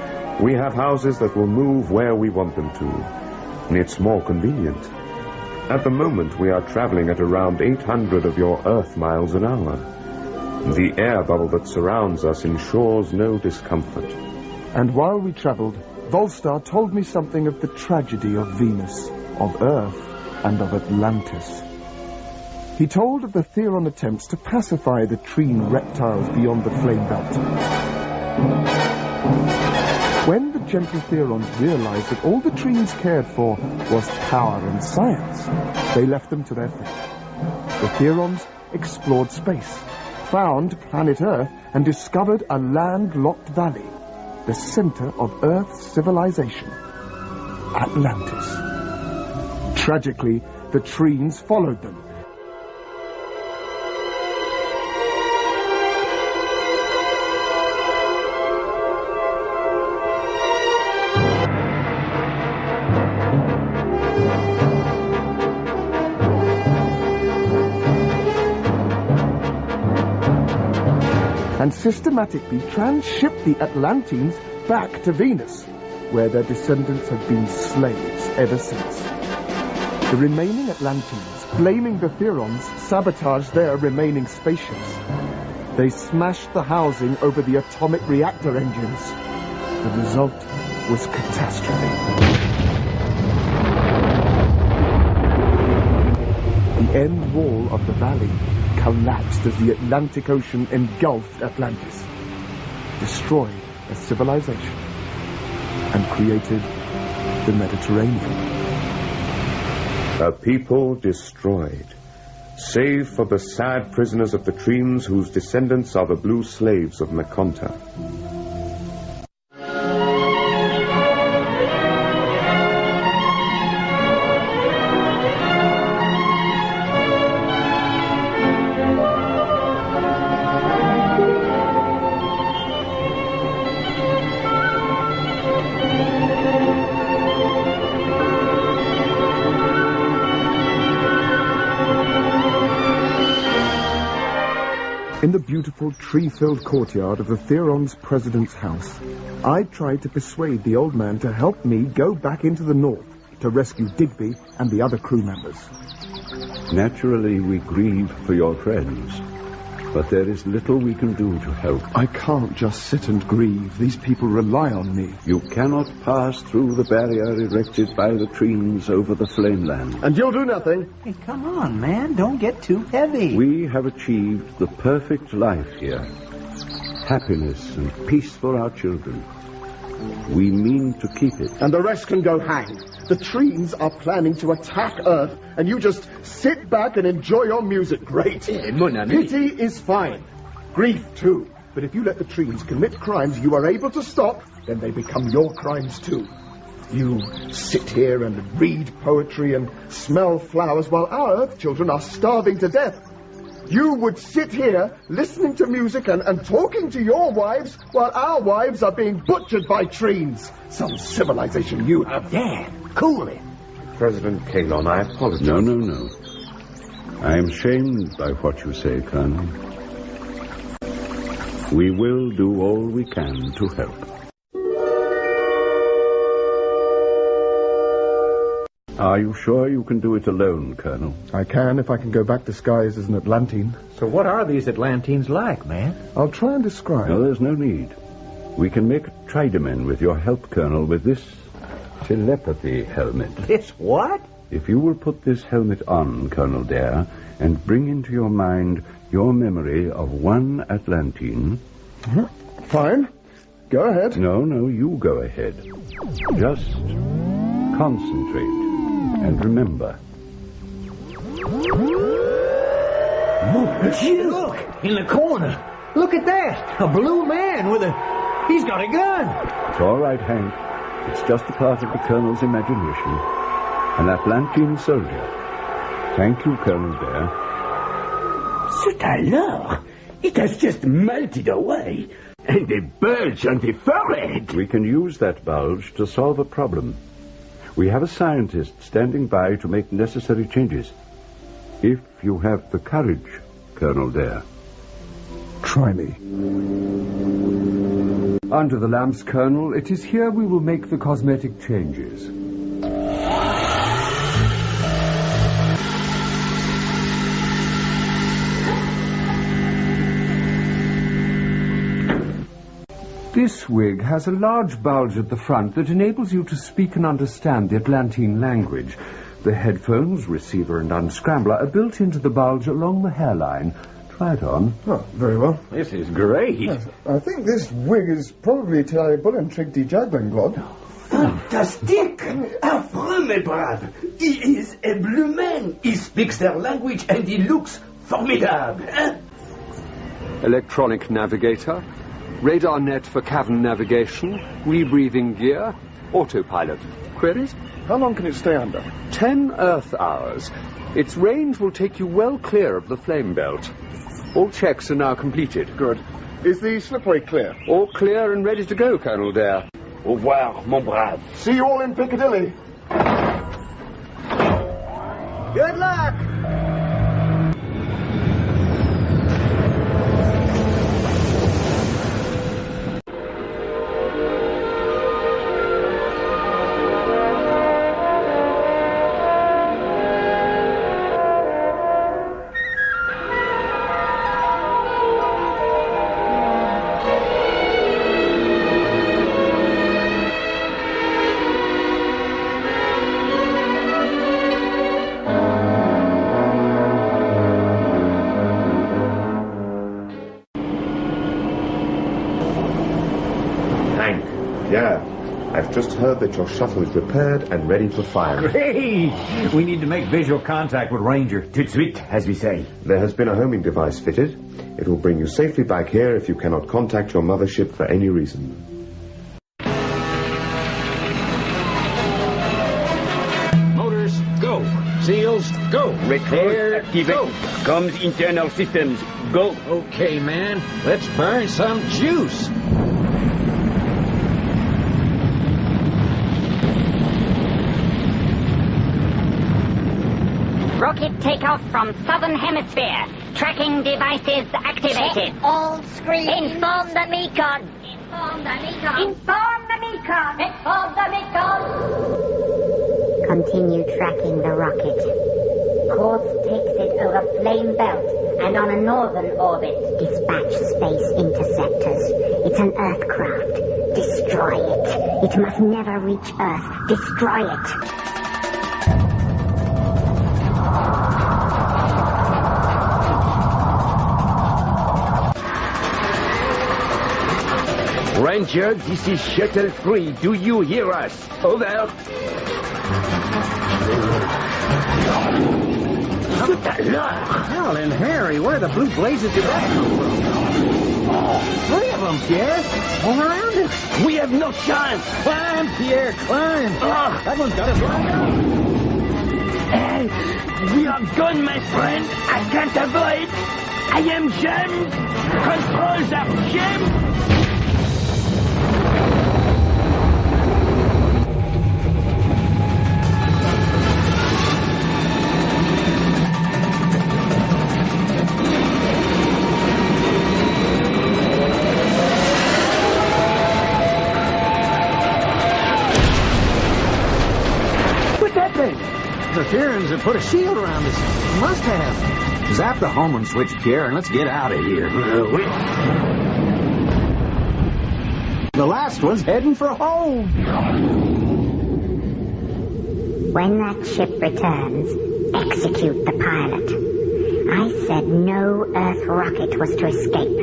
we have houses that will move where we want them to. It's more convenient. At the moment, we are traveling at around 800 of your Earth miles an hour. The air bubble that surrounds us ensures no discomfort. And while we traveled, Volstar told me something of the tragedy of Venus, of Earth, and of Atlantis. He told of the Theron attempts to pacify the Treen reptiles beyond the flame belt. When the gentle Therons realized that all the Treens cared for was power and science, they left them to their fate. The Therons explored space, found planet Earth, and discovered a landlocked valley, the center of Earth's civilization, Atlantis. Tragically, the Treens followed them. And systematically transshipped the Atlanteans back to Venus, where their descendants have been slaves ever since. The remaining Atlanteans, blaming the Therons, sabotaged their remaining spaceships. They smashed the housing over the atomic reactor engines. The result was catastrophe. The end wall of the valley collapsed as the Atlantic Ocean engulfed Atlantis, destroyed a civilization, and created the Mediterranean. A people destroyed, save for the sad prisoners of the Treens whose descendants are the blue slaves of Mekonta. In the beautiful tree-filled courtyard of the Theron's president's house, I tried to persuade the old man to help me go back into the north to rescue Digby and the other crew members. Naturally, we grieve for your friends, but there is little we can do to help. I can't just sit and grieve. These people rely on me. You cannot pass through the barrier erected by the trees over the flameland. And you'll do nothing? Hey, come on, man. Don't get too heavy. We have achieved the perfect life here. Happiness and peace for our children. We mean to keep it. And the rest can go hang. The trees are planning to attack Earth, and you just sit back and enjoy your music. Great. Mon ami. Pity is fine. Grief, too. But if you let the trees commit crimes you are able to stop, then they become your crimes, too. You sit here and read poetry and smell flowers while our Earth children are starving to death. You would sit here listening to music and talking to your wives while our wives are being butchered by trees. Some civilization you have. Dad, cool it. President Kalon, I apologize. No. I am shamed by what you say, Colonel. We will do all we can to help. Are you sure you can do it alone, Colonel? I can if I can go back disguised as an Atlantine. So what are these Atlantines like, man? I'll try and describe. No, there's no need. We can make Tridemen with your help, Colonel, with this telepathy helmet. This what? If you will put this helmet on, Colonel Dare, and bring into your mind your memory of one Atlantine... Fine. Go ahead. No, you go ahead. Just concentrate. And remember. Look! In the corner! Look at that! A blue man with a... He's got a gun! It's all right, Hank. It's just a part of the Colonel's imagination. An Atlantine soldier. Thank you, Colonel Dare. Zut alors! It has just melted away. And the bulge on the forehead! We can use that bulge to solve a problem. We have a scientist standing by to make necessary changes. If you have the courage, Colonel Dare. Try me. Under the lamps, Colonel, it is here we will make the cosmetic changes. This wig has a large bulge at the front that enables you to speak and understand the Atlantine language. The headphones, receiver and unscrambler are built into the bulge along the hairline. Try it on. Oh, very well. This is great. Yes, I think this wig is probably terrible and trick juggling, God. Fantastic! Affreux, mes braves! He is a blue man. He speaks their language and he looks formidable. Electronic navigator, radar net for cavern navigation, rebreathing gear, autopilot. Queries? How long can it stay under? 10 Earth hours. Its range will take you well clear of the flame belt. All checks are now completed. Good. Is the slipway clear? All clear and ready to go, Colonel Dare. Au revoir, mon brave. See you all in Piccadilly. Good luck! I've just heard that your shuttle is repaired and ready for firing. Great! We need to make visual contact with Ranger. Tout de suite, as we say. There has been a homing device fitted. It will bring you safely back here if you cannot contact your mothership for any reason. Motors, go. Seals, go. Repair, activate. Comms internal systems, go. Okay, man. Let's burn some juice. Rocket takeoff from Southern Hemisphere. Tracking devices activated. Check all screens. Inform the Mekon. Inform the Mekon. Inform the Mekon. Inform the Mekon. Continue tracking the rocket. Course takes it over Flame Belt and on a northern orbit. Dispatch space interceptors. It's an Earth craft. Destroy it. It must never reach Earth. Destroy it. Ranger, this is Shuttle 3. Do you hear us? Over. Hal and Harry, where the blue blazes did that come from? Three of them, Pierre. All around us. We have no chance. Climb, Pierre, climb. That one's got us lined up. Hey, we are gone, my friend. I can't avoid. I am jammed. Controls are jammed. Interference have put a shield around us. Must have. Zap the homing switch, Pierre, and let's get out of here. The last one's heading for home. When that ship returns, execute the pilot. I said no Earth rocket was to escape.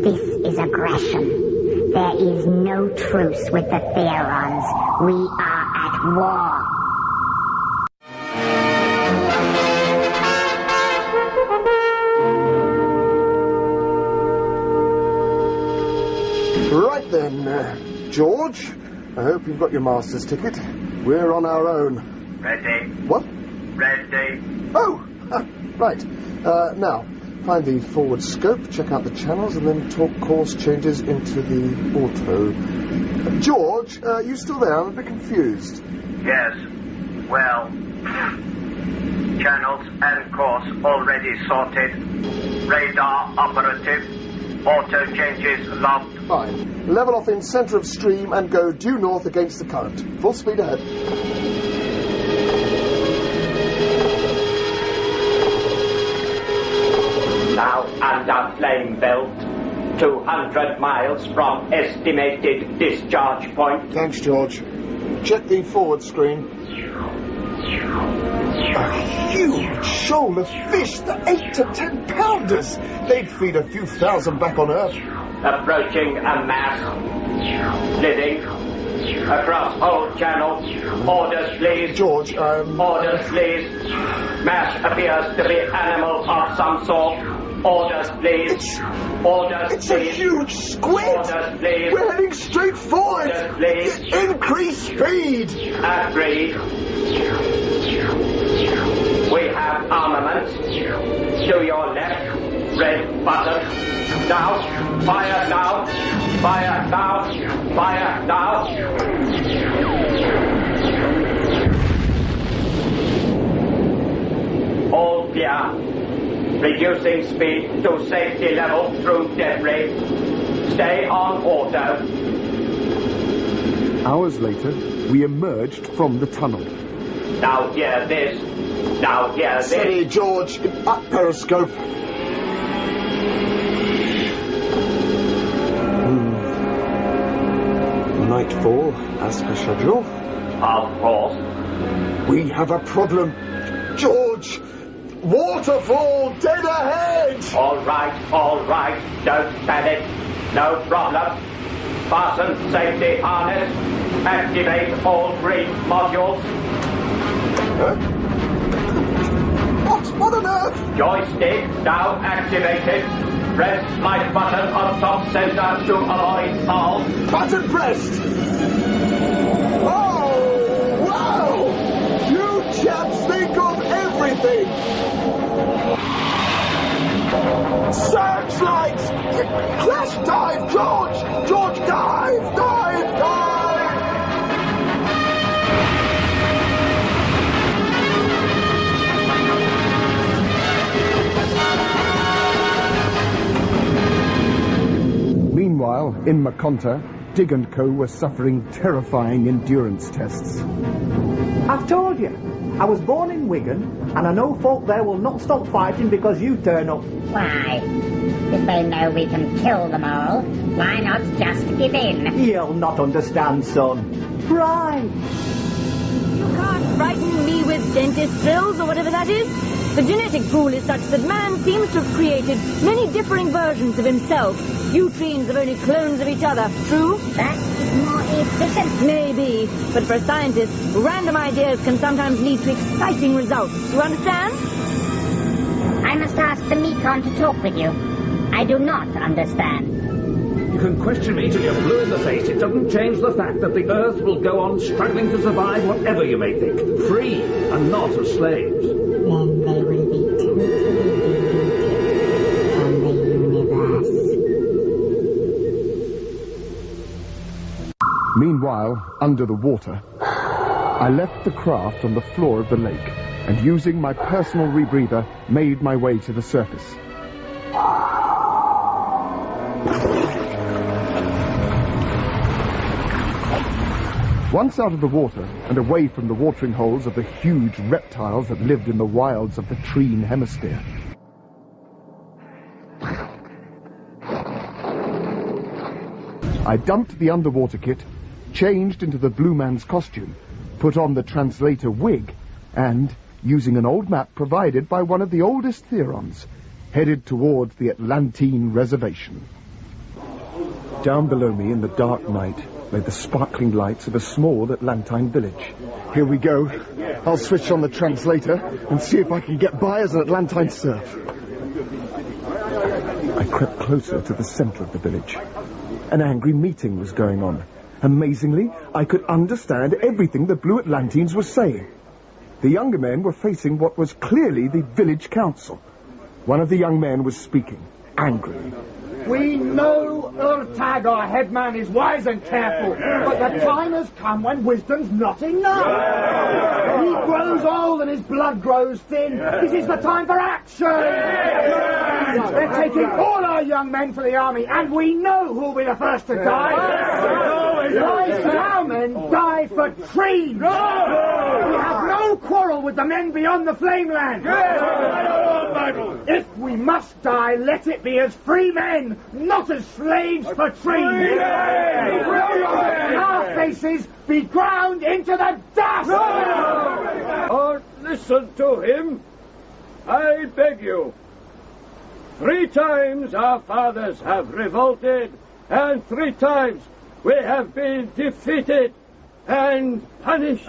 This is aggression. There is no truce with the Theorons. We are at war. Right then, George, I hope you've got your master's ticket. We're on our own. Ready. What? Ready. Oh, right. Now, find the forward scope, check out the channels, and then talk course changes into the auto. George, you still there? I'm a bit confused. Yes. Well, channels and course already sorted. Radar operative. Auto changes locked. Fine. Level off in centre of stream and go due north against the current. Full speed ahead. Now under Flame Belt. 200 miles from estimated discharge point. Thanks, George. Check the forward screen. A huge shoal of fish, the 8 to 10 pounders. They'd feed a few thousand back on Earth. Approaching a mass. Living. Across whole channel. Orders, please. George, Orders, please. Mass appears to be animal of some sort. Orders, please. Orders, it's please. A huge squid. Orders, please. We're heading straight for it. Orders, please. Increase speed. Agreed. We have armaments. To your left. Red button. Now. Fire now. Fire now. Fire now. All clear. Reducing speed to safety level through debris. Stay on auto. Hours later, we emerged from the tunnel. Now hear this. Now hear this. Steady, George. Up periscope. Nightfall, as per schedule. Of course. We have a problem. George! Waterfall dead ahead! All right. Don't panic. No problem. Fasten safety harness. Activate all green modules. What on earth? Joystick now activated. Press flight button on top center to avoid fall. Button pressed! Oh, wow! You chaps think of everything! Searchlights! Crash dive, George! George, dive! Meanwhile, in Maconta, Dig and Co. were suffering terrifying endurance tests. I've told you, I was born in Wigan, and I know folk there will not stop fighting because you turn up. Why? If they know we can kill them all, why not just give in? You'll not understand, son. Pride. You can't frighten me with dentist drills or whatever that is. The genetic pool is such that man seems to have created many differing versions of himself. You trees are only clones of each other, true? That is more efficient. Maybe, but for a scientist, random ideas can sometimes lead to exciting results. You understand? I must ask the Mekon to talk with you. I do not understand. You can question me till you're blue in the face. It doesn't change the fact that the Earth will go on struggling to survive whatever you may think. Free and not as slaves. Then they will be totally deleted from the universe. Meanwhile, under the water, I left the craft on the floor of the lake and, using my personal rebreather, made my way to the surface. Once out of the water and away from the watering holes of the huge reptiles that lived in the wilds of the Treen Hemisphere, I dumped the underwater kit, changed into the Blue Man's costume, put on the translator wig, and, using an old map provided by one of the oldest Theorons, headed towards the Atlantine Reservation. Down below me in the dark night lay the sparkling lights of a small Atlantine village. Here we go. I'll switch on the translator and see if I can get by as an Atlantine serf. I crept closer to the center of the village. An angry meeting was going on. Amazingly, I could understand everything the Blue Atlantines were saying. The younger men were facing what was clearly the village council. One of the young men was speaking, angrily. We know Urtag, our headman, is wise and careful, but the time has come when wisdom's not enough. He grows old and his blood grows thin. This is the time for action. They're taking all our young men for the army, and we know who'll be the first to die. Why should our men die for trees? We have no quarrel with the men beyond the Flameland. If we must die, let it be as free men, not as slaves for trees. Our faces be ground into the dust. Listen to him. I beg you. 3 times our fathers have revolted, and 3 times we have been defeated and punished.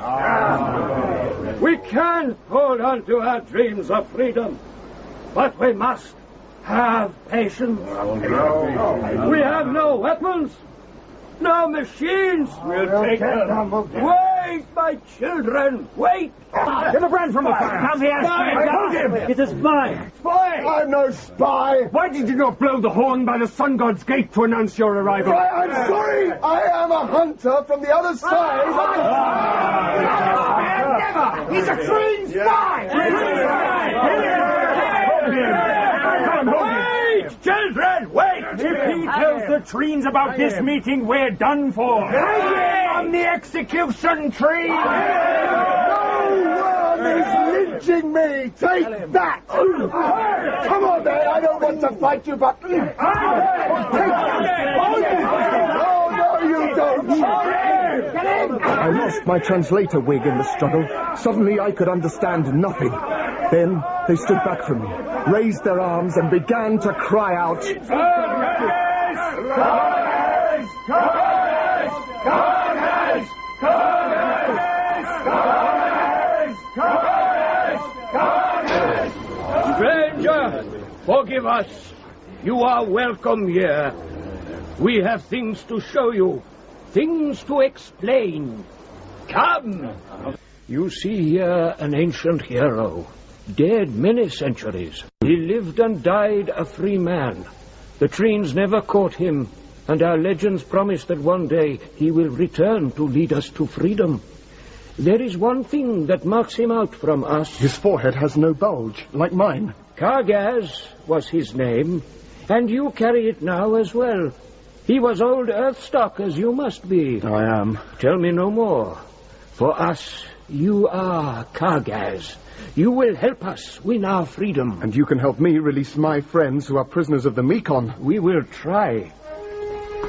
We can hold on to our dreams of freedom, but we must have patience. We have no weapons, no machines. We'll take them. Wait, my children, wait. Get a brand from the fire. Come here. Hold him. It is mine. Spy! I'm no spy. Why did you not blow the horn by the Sun God's gate to announce your arrival? I'm sorry. I am a hunter from the other side. Never. He's a trained spy. Wait, children, wait. If he tells the Treens about this meeting, we're done for. On the execution tree! No worm is lynching me! Take that! Come on, man! I don't want to fight you, but... No, you don't! I lost my translator wig in the struggle. Suddenly I could understand nothing. Then they stood back from me, raised their arms, and began to cry out... Stranger, forgive us. You are welcome here. We have things to show you, things to explain. Come. You see here an ancient hero, dead many centuries. He lived and died a free man. The Treens never caught him, and our legends promise that one day he will return to lead us to freedom. There is one thing that marks him out from us. His forehead has no bulge, like mine. Kargaz was his name, and you carry it now as well. He was old Earthstock, as you must be. I am. Tell me no more. For us, you are Kargaz. You will help us win our freedom. And you can help me release my friends who are prisoners of the Mekon. We will try.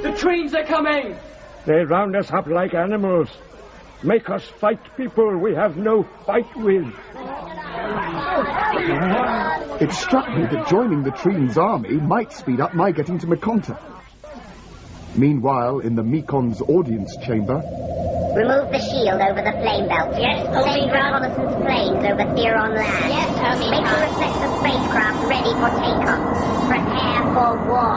The trains are coming! They round us up like animals. Make us fight people we have no fight with. It struck me that joining the Treen's army might speed up my getting to Mekonta. Meanwhile, in the Mekon's audience chamber... Remove the shield over the flame belt. Yes, send reconnaissance planes over Theron land. Yes, make the reflector spacecraft ready for takeoff. Prepare for war.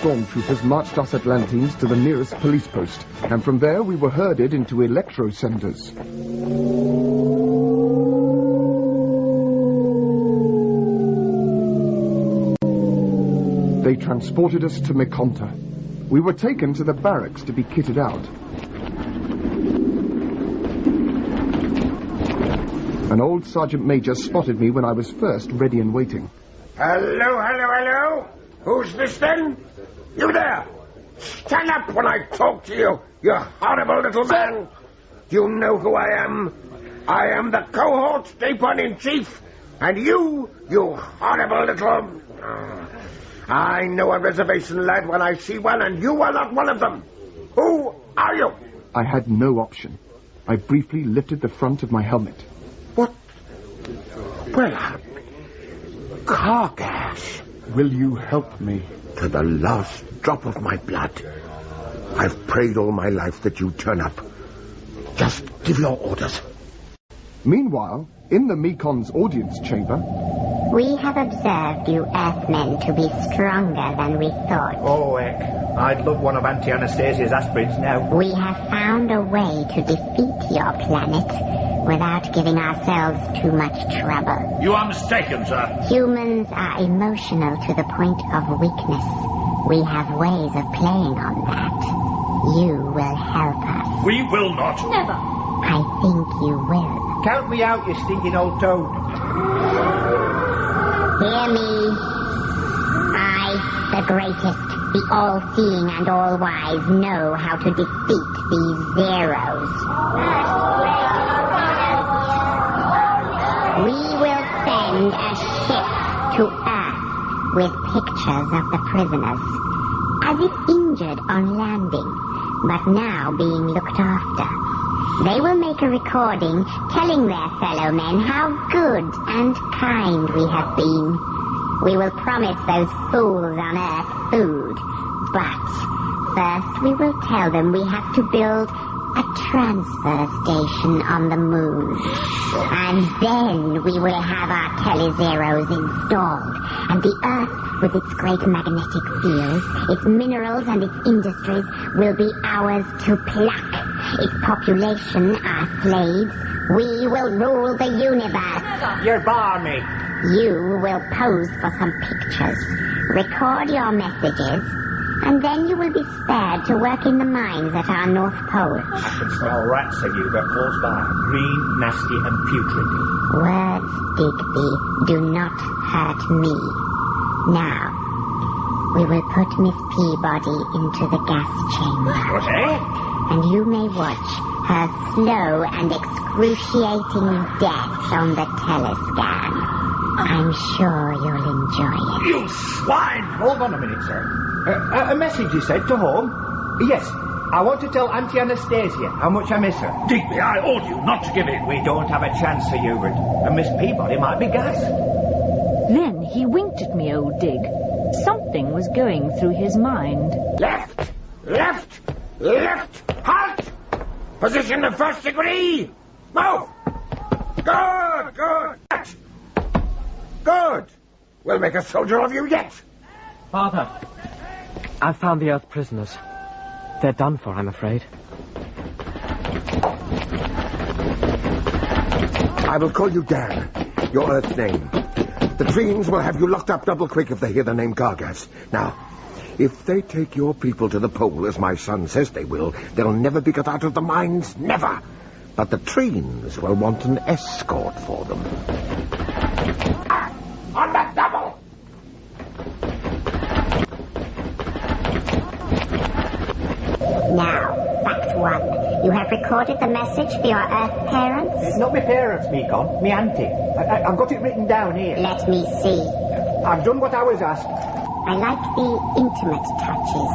Stormtroopers marched us Atlanteans to the nearest police post, and from there we were herded into electro-centers. They transported us to Mekonta. We were taken to the barracks to be kitted out. An old Sergeant Major spotted me when I was first ready and waiting. Hello, hello, hello! Who's this then? You there! Stand up when I talk to you, you horrible little man! Do you know who I am? I am the cohort Stapon-in-Chief, and you horrible little... I know a reservation lad when I see one, and you are not one of them. Who are you? I had no option. I briefly lifted the front of my helmet. What? Well, Kargaz. Will you help me? To the last drop of my blood. I've prayed all my life that you turn up. Just give your orders. Meanwhile, in the Mekon's audience chamber... We have observed you Earthmen to be stronger than we thought. Oh, heck. I'd love one of Auntie Anastasia's aspirins now. We have found a way to defeat your planet without giving ourselves too much trouble. You are mistaken, sir. Humans are emotional to the point of weakness. We have ways of playing on that. You will help us. We will not. Never. I think you will. Count me out, you stinking old toad. Hear me. I, the greatest, the all-seeing and all-wise, know how to defeat these zeros. We will send a ship to Earth with pictures of the prisoners, as if injured on landing, but now being looked after. They will make a recording telling their fellow men how good and kind we have been. We will promise those fools on Earth food, but first we will tell them we have to build a transfer station on the moon. And then we will have our telezeros installed, and the Earth, with its great magnetic field, its minerals and its industries, will be ours to pluck. Its population, our slaves, we will rule the universe. You're balmy. You will pose for some pictures, record your messages, and then you will be spared to work in the mines at our North Pole. I can smell rats of you, but close by. Green, nasty, and putrid. Words, Digby, do not hurt me. Now, we will put Miss Peabody into the gas chamber. What, eh? And you may watch her slow and excruciating death on the telescan. I'm sure you'll enjoy it. You swine! Hold on a minute, sir. A message, you said, to home? Yes, I want to tell Auntie Anastasia how much I miss her. Digby, I order you not to give in. We don't have a chance, Sir Hubert. And Miss Peabody might be gassed. Then he winked at me, old Dig. Something was going through his mind. Left! Left! Left! Halt! Position of first degree! Move! Good! Good! Good! We'll make a soldier of you yet! Father, I've found the Earth prisoners. They're done for, I'm afraid. I will call you Dan, your Earth name. The Treens will have you locked up double quick if they hear the name Gargas. Now, if they take your people to the pole, as my son says they will, they'll never be got out of the mines, never. But the Treens will want an escort for them. On the double! Now, fact one. You have recorded the message for your Earth parents? Not my parents, Mekon. Me auntie. I've got it written down here. Let me see. I've done what I was asked. I like the intimate touches.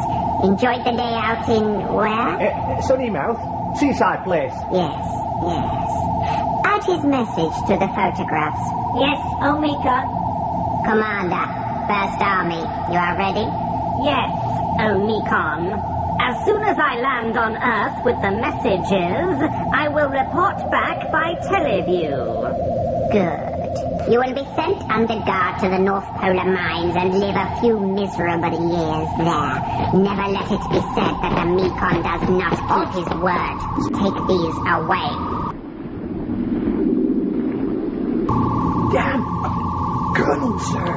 Enjoyed the day out in where? Sunnymouth. Seaside place. Yes. Add his message to the photographs. Yes, Omicron. Commander, First Army, you are ready? Yes, Omicron. As soon as I land on Earth with the messages, I will report back by teleview. Good. You will be sent under guard to the North Polar mines and live a few miserable years there. Never let it be said that the Mekon does not keep his word. Take these away. Damn! Colonel, sir.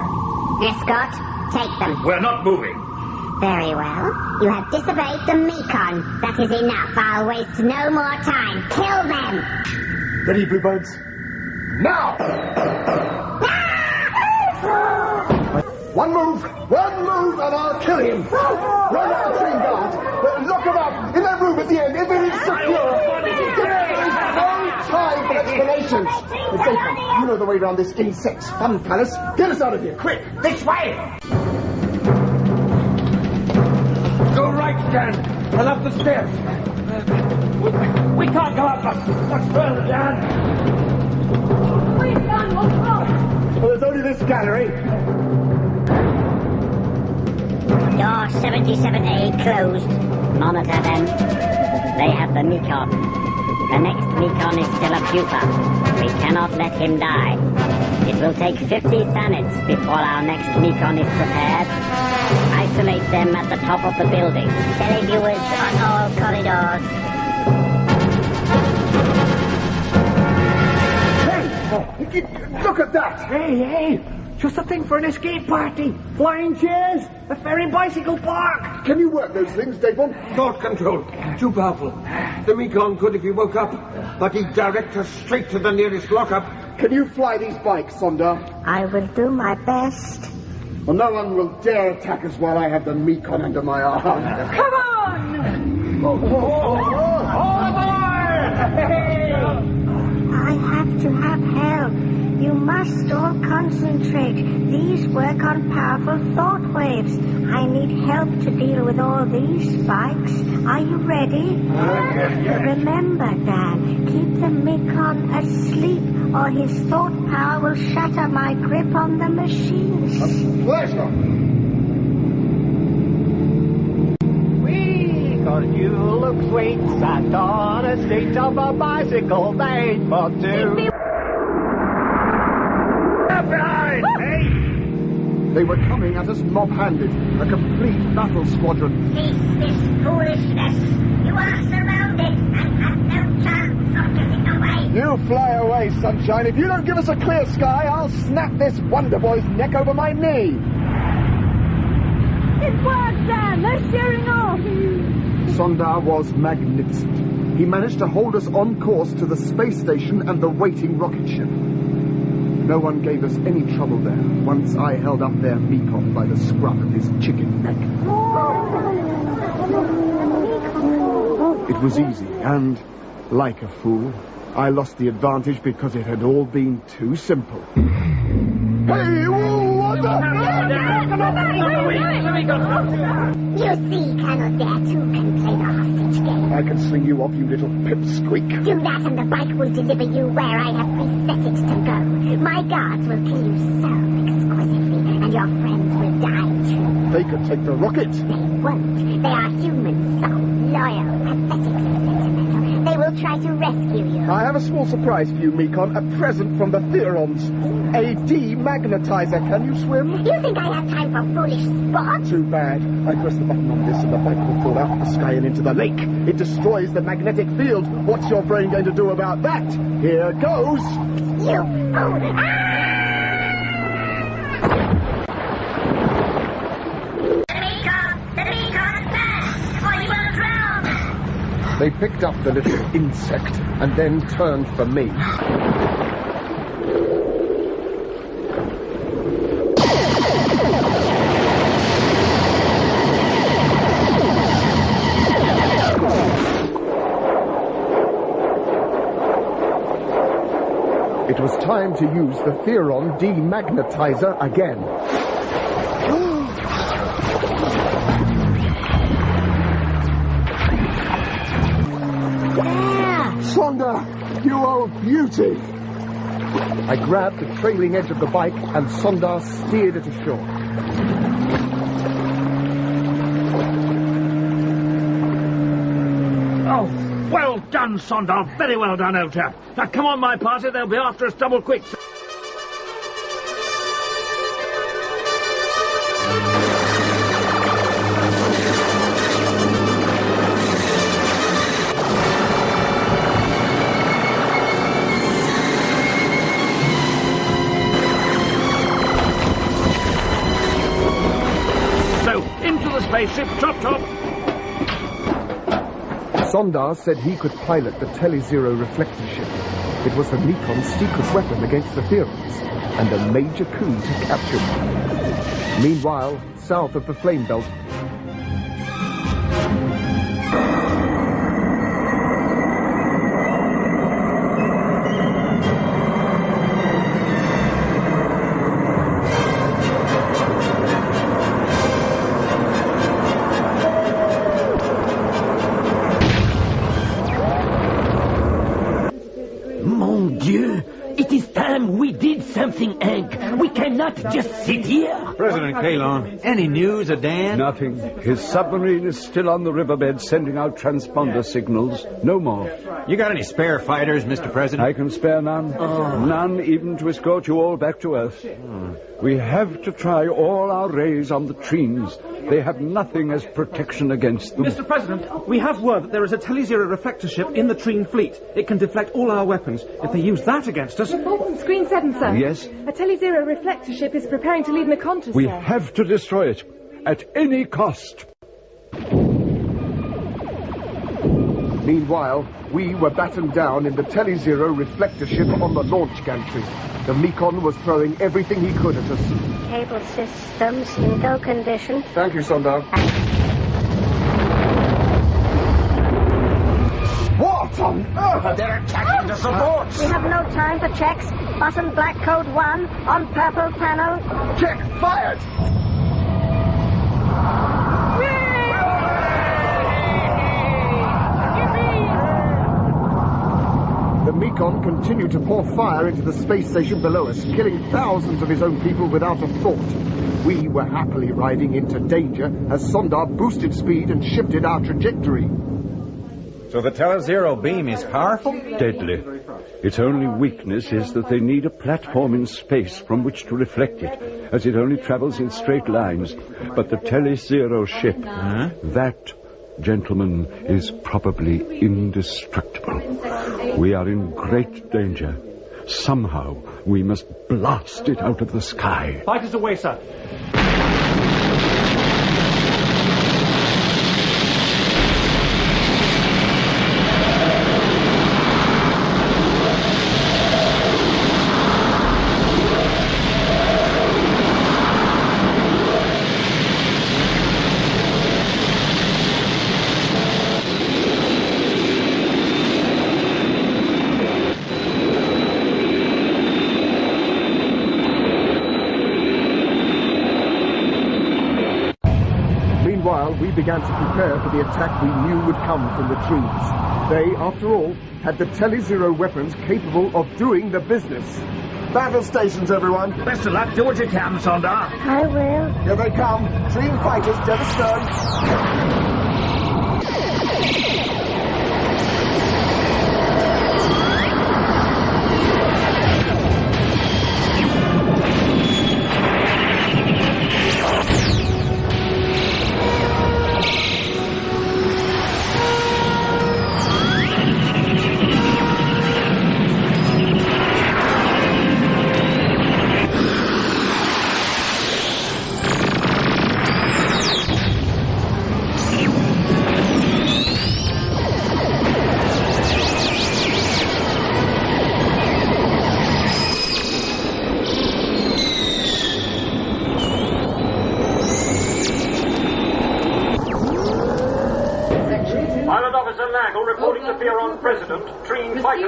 Escort, take them. We're not moving. Very well. You have disobeyed the Mekon. That is enough. I'll waste no more time. Kill them! Ready, bluebirds? Now! One move, and I'll kill him. Run out the train guards. Lock him up in that room at the end. If it is secure. There is no time for explanations. Jacob, you know the way around this insect's fun palace. Get us out of here, quick. This way! Go right, Dan, and up the stairs. We can't go up much further, Dan. Quick, Dan, what's wrong? Well, there's only this gallery. Door 77A closed. Monitor them. They have the Mekon. The next Mekon is still a pupa. We cannot let him die. It will take 50 planets before our next Mekon is prepared. Isolate them at the top of the building. Televiewers on all corridors. Hey, look at that. Hey. Just a thing for an escape party. Flying chairs, a ferry bicycle park. Can you work those things, Davon? Thought control. Too powerful. The Mekon could if he woke up, but he'd direct us straight to the nearest lockup. Can you fly these bikes, Sonda? I will do my best. Well, no one will dare attack us while I have the Mekon under my arm. Come on! I have to have help. You must all concentrate. These work on powerful thought waves. I need help to deal with all these spikes. Are you ready? Remember, Dan, keep the Mekon asleep, or his thought power will shatter my grip on the machines. A pleasure. You look sweet, sat on a seat of a bicycle made for two. Behind! Hey! They were coming at us mob-handed, a complete battle squadron. Cease this foolishness. You are surrounded and have no chance of getting away. You fly away, sunshine. If you don't give us a clear sky, I'll snap this Wonder Boy's neck over my knee. It worked, Dan. They're shearing off. Sondar was magnificent. He managed to hold us on course to the space station and the waiting rocket ship. No one gave us any trouble there, once I held up their Mekon by the scruff of his chicken neck. It was easy, and, like a fool, I lost the advantage because it had all been too simple. Hey, what the... You see, Colonel Dare 2 can play the hostage game. I can swing you off, you little pipsqueak. Do that and the bike will deliver you where I have preset it to go. My guards will kill you so exquisitely, and your friends will die true. They could take the rocket. They won't. They are humans, so loyal, pathetically sentimental. They will try to rescue you. I have a small surprise for you, Mekon. A present from the Theorons. A demagnetizer. Can you swim? You think I have time for foolish sport? Too bad. I press the button on this and the bike will fall out of the sky and into the lake. It destroys the magnetic field. What's your brain going to do about that? Here goes. You fool! They picked up the little insect and then turned for me. It was time to use the Theron demagnetizer again. Sonda, you old beauty! I grabbed the trailing edge of the bike and Sonda steered it ashore. Oh, well done, Sondar. Very well done, old chap. Now, come on, my party. They'll be after us double quick. So, into the spaceship, top. Sondar said he could pilot the Tele-Zero reflector ship. It was the Mekon's secret weapon against the Theorons, and a major coup to capture them. Meanwhile, south of the Flame Belt, Mon Dieu! It is time we did something, Hank. We cannot just sit here. President Kalon, any news of Dan? Nothing. His submarine is still on the riverbed sending out transponder signals. No more. You got any spare fighters, Mr. President? I can spare none. None even to escort you all back to Earth. We have to try all our rays on the Treens. They have nothing as protection against them. Mr. President, we have word that there is a Tele-Zero reflector ship in the Treen fleet. It can deflect all our weapons. If they use that against us... Report from Screen 7, sir. Yes? A Tele-Zero reflector ship is preparing to leave Nakonta, We sir. have to destroy it. At any cost. meanwhile, we were battened down in the Tele-Zero reflector ship on the launch gantry. The Mekon was throwing everything he could at us. Cable systems in go condition. Thank you, Sondar. What on earth? They're attacking the supports. We have no time for checks. Button black code 1 on purple panel. Check fired! The Mekon continued to pour fire into the space station below us, killing thousands of his own people without a thought. We were happily riding into danger as Sondar boosted speed and shifted our trajectory. So the Tele-Zero beam is powerful? Deadly. Its only weakness is that they need a platform in space from which to reflect it, as it only travels in straight lines. But the Tele-Zero ship, that, gentlemen, is probably indestructible. We are in great danger. Somehow, we must blast it out of the sky. Fighters away, sir. We began to prepare for the attack we knew would come from the trees. They, after all, had the Tele-Zero weapons capable of doing the business. Battle stations, everyone. Best of luck. Do what you can, Sonder. I will. Here they come. Treen fighters, dead astern.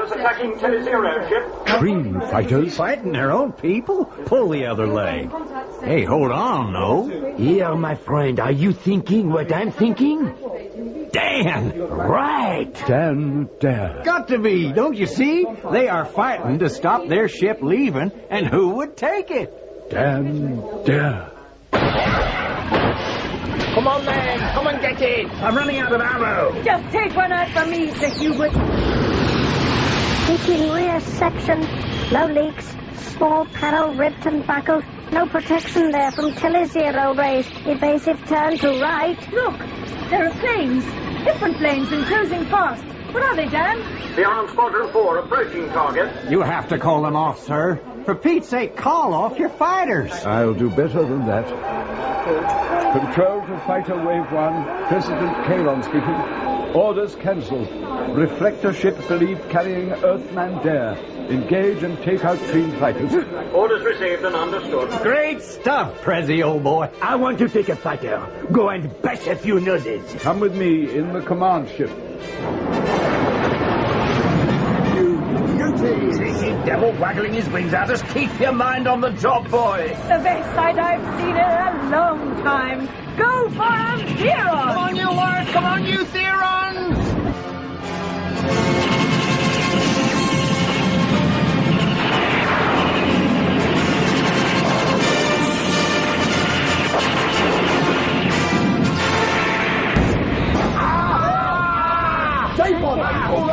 Attacking Telezero ship. Treen fighters? Fighting their own people? Pull the other leg. Hey, hold on, no. Here, my friend, are you thinking what I'm thinking? Dan! Right! Dan Dare. Got to be, don't you see? They are fighting to stop their ship leaving, and who would take it? Dan Dare. Come on, man! Come and get it! I'm running out of ammo! Just take one out for me, Sir Hubert. Leaking rear section, no leaks, small panel ripped and buckled, no protection there from Telezero rays, evasive turn to right. Look, there are planes, different planes and cruising fast. What are they, Dan? Beyond Squadron 4, approaching target. You have to call them off, sir. For Pete's sake, call off your fighters. I'll do better than that. Control to Fighter Wave 1, President Kalon speaking. Orders cancelled. Reflector ship believed carrying Earthman Dare. Engage and take out Treen fighters. Orders received and understood. Great stuff, Prezi, old boy. I want to take a fighter. Go and bash a few noses. Come with me in the command ship. Cheeky devil waggling his wings at us. Keep your mind on the job, boy. The best sight I've seen in a long time. Go for 'em, Theron! Come on, you lords! Come on, you Therons!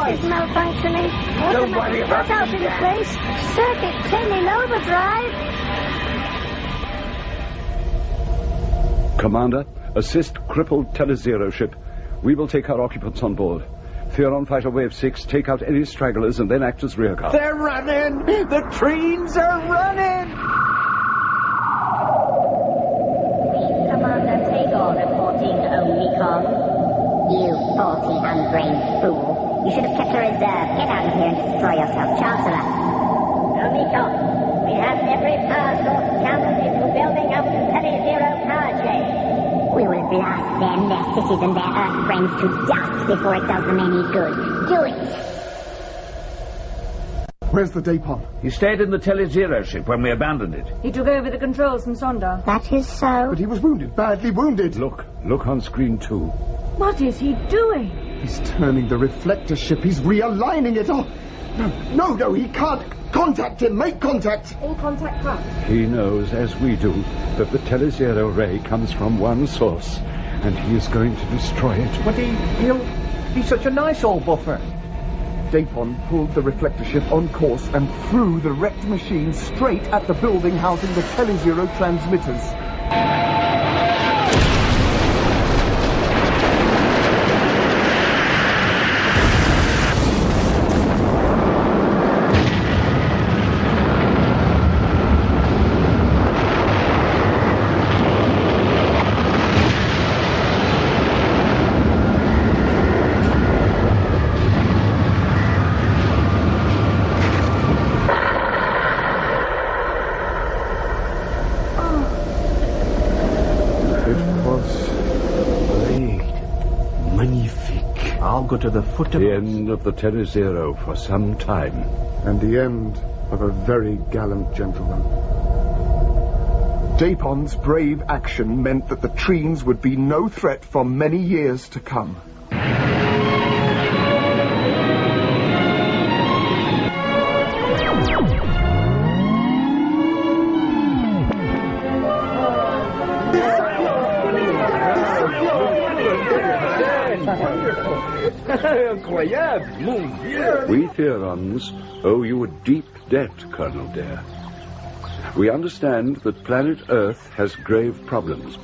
It's malfunctioning. Don't worry about out in place. Circuit cleaning overdrive. Commander, assist crippled Telezero ship. We will take our occupants on board. Theron Fighter Wave 6, take out any stragglers and then act as rear guard. They're running! The Treens are running! Commander Tagore reporting Omicron. You faulty, unbrained fool. You should have kept a reserve. Get out of here and destroy yourself, Chancellor. Omicron, we have every power source channeled into building up the Telezero power chain. We will blast them, their cities and their Earth friends to dust before it does them any good. Do it! Where's the Dapon? He stayed in the Telezero ship when we abandoned it. He took over the controls from Sonder. That is so. But he was wounded, badly wounded. Look on screen 2. What is he doing? He's turning the reflector ship. He's realigning it. Oh, no, he can't. Contact him. Make contact. All contact cut. He knows, as we do, that the Telezero ray comes from one source, and he is going to destroy it. But he's such a nice old buffer. Dapon pulled the reflector ship on course and threw the wrecked machine straight at the building housing the Telezero transmitters. To the foot of the end of the Telezero for some time. And the end of a very gallant gentleman. Dapon's brave action meant that the Treens would be no threat for many years to come. Incroyable, mon Dieu. We Theorons owe you a deep debt, Colonel Dare. We understand that planet Earth has grave problems.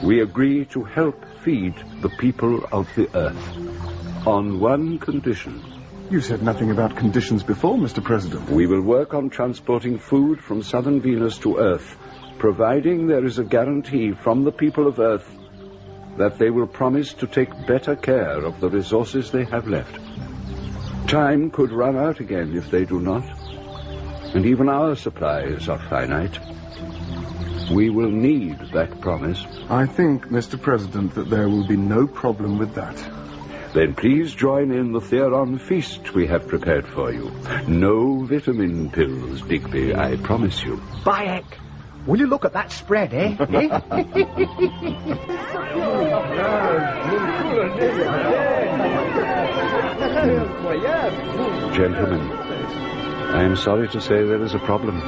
We agree to help feed the people of the Earth on one condition. You said nothing about conditions before, Mr. President. We will work on transporting food from southern Venus to Earth, providing there is a guarantee from the people of Earth that they will promise to take better care of the resources they have left. Time could run out again if they do not, and even our supplies are finite. We will need that promise. I think, Mr. President, that there will be no problem with that. Then please join in the Theron feast we have prepared for you. No vitamin pills, Digby, I promise you. Bayek, will you look at that spread, eh? Gentlemen, I am sorry to say there is a problem.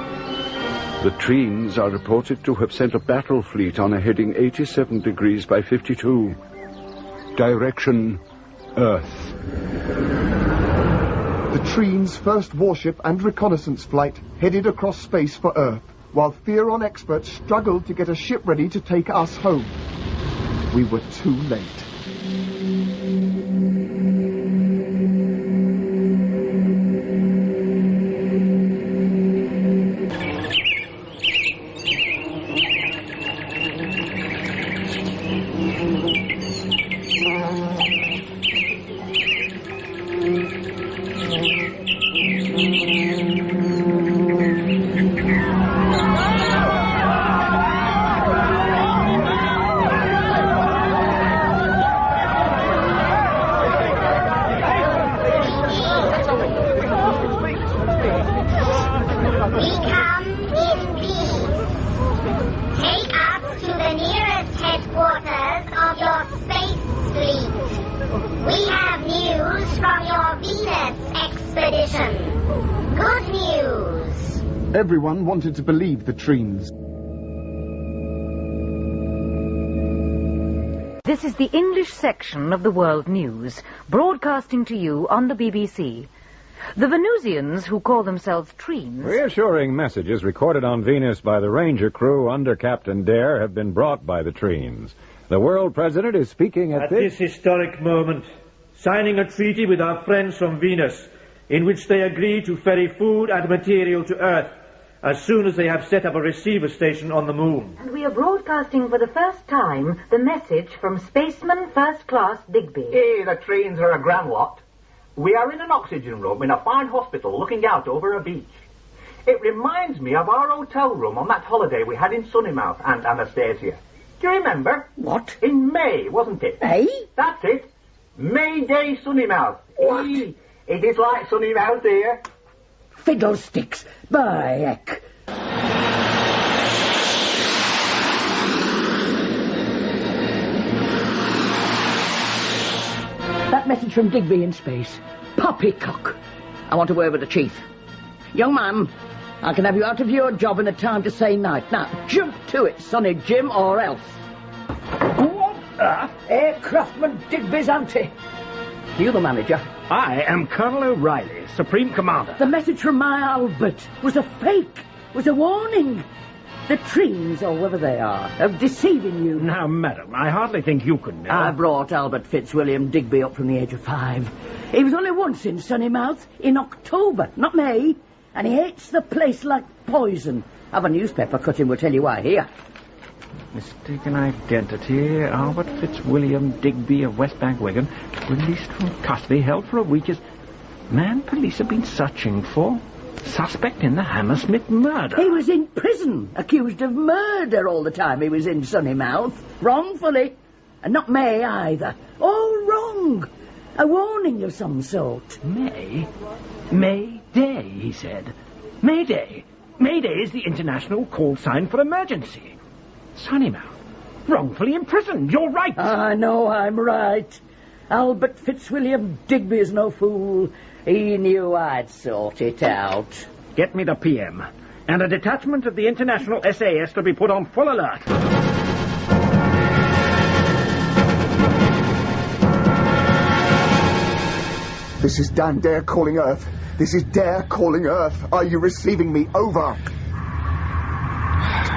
The Treens are reported to have sent a battle fleet on a heading 87 degrees by 52. Direction Earth. The Treens' first warship and reconnaissance flight headed across space for Earth, while Theron experts struggled to get a ship ready to take us home. We were too late. Everyone wanted to believe the Treens. This is the English section of the World News, broadcasting to you on the BBC. The Venusians, who call themselves Treens... Reassuring messages recorded on Venus by the Ranger crew under Captain Dare have been brought by the Treens. The world president is speaking at this historic moment, signing a treaty with our friends from Venus, in which they agree to ferry food and material to Earth as soon as they have set up a receiver station on the moon. And we are broadcasting for the first time the message from Spaceman First Class Digby. Hey, the Treens are a grand lot. We are in an oxygen room in a fine hospital looking out over a beach. It reminds me of our hotel room on that holiday we had in Sunnymouth, Aunt Anastasia. Do you remember? What? In May, wasn't it? Eh? That's it. May Day Sunnymouth. What? It is like Sunnymouth here. Fiddlesticks. By heck. That message from Digby in space. Poppycock. I want a word with the chief. Young man, I can have you out of your job in the time to say night. Now, jump to it, Sonny Jim, or else. What? Aircraftman Digby's auntie. You the manager? I am Colonel O'Reilly, Supreme Commander. The message from my Albert was a fake, was a warning. The Treens, or whoever they are, of deceiving you. Now, madam, I hardly think you can know. I brought Albert Fitzwilliam Digby up from the age of 5. He was only once in Sunnymouth, in October, not May, and he hates the place like poison. Have a newspaper cutting will tell you why. Here. Mistaken identity, Albert Fitzwilliam Digby of West Bank, Wigan, released from custody, held for a week as man police have been searching for. Suspect in the Hammersmith murder. He was in prison, accused of murder all the time he was in Sunnymouth. Wrongfully. And not May either. All wrong. A warning of some sort. May? May Day, he said. May Day. May Day is the international call sign for emergency. Sunnymouth. Wrongfully imprisoned. You're right. I know I'm right. Albert Fitzwilliam Digby is no fool. He knew I'd sort it out. Get me the PM. And a detachment of the International SAS to be put on full alert. This is Dan Dare calling Earth. This is Dare calling Earth. Are you receiving me? Over.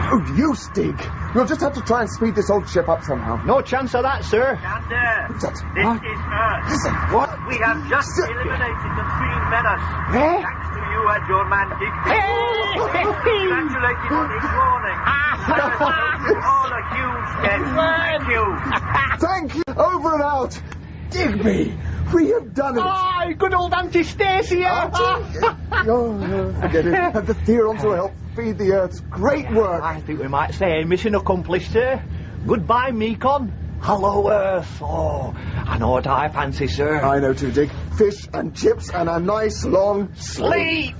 Oh, you Stig. We'll just have to try and speed this old ship up somehow. No chance of that, sir. Dan Dare, What's that? this Huh? is Earth. Listen, what? We have just eliminated the Treen menace. Eh? Thanks to you and your man Digby. Congratulated on his warning. All a huge debt. Thank you. Thank you. Over and out. Digby, we have done it. Aye, good old Auntie Stacy. Oh, forget it. The Theorons will help feed the Earth's great work. I think we might say mission accomplished, sir. Goodbye, Mekon. Hello, Earth. Oh, I know what I fancy, sir. I know too, Dig. Fish and chips and a nice long Sleep. Sleep.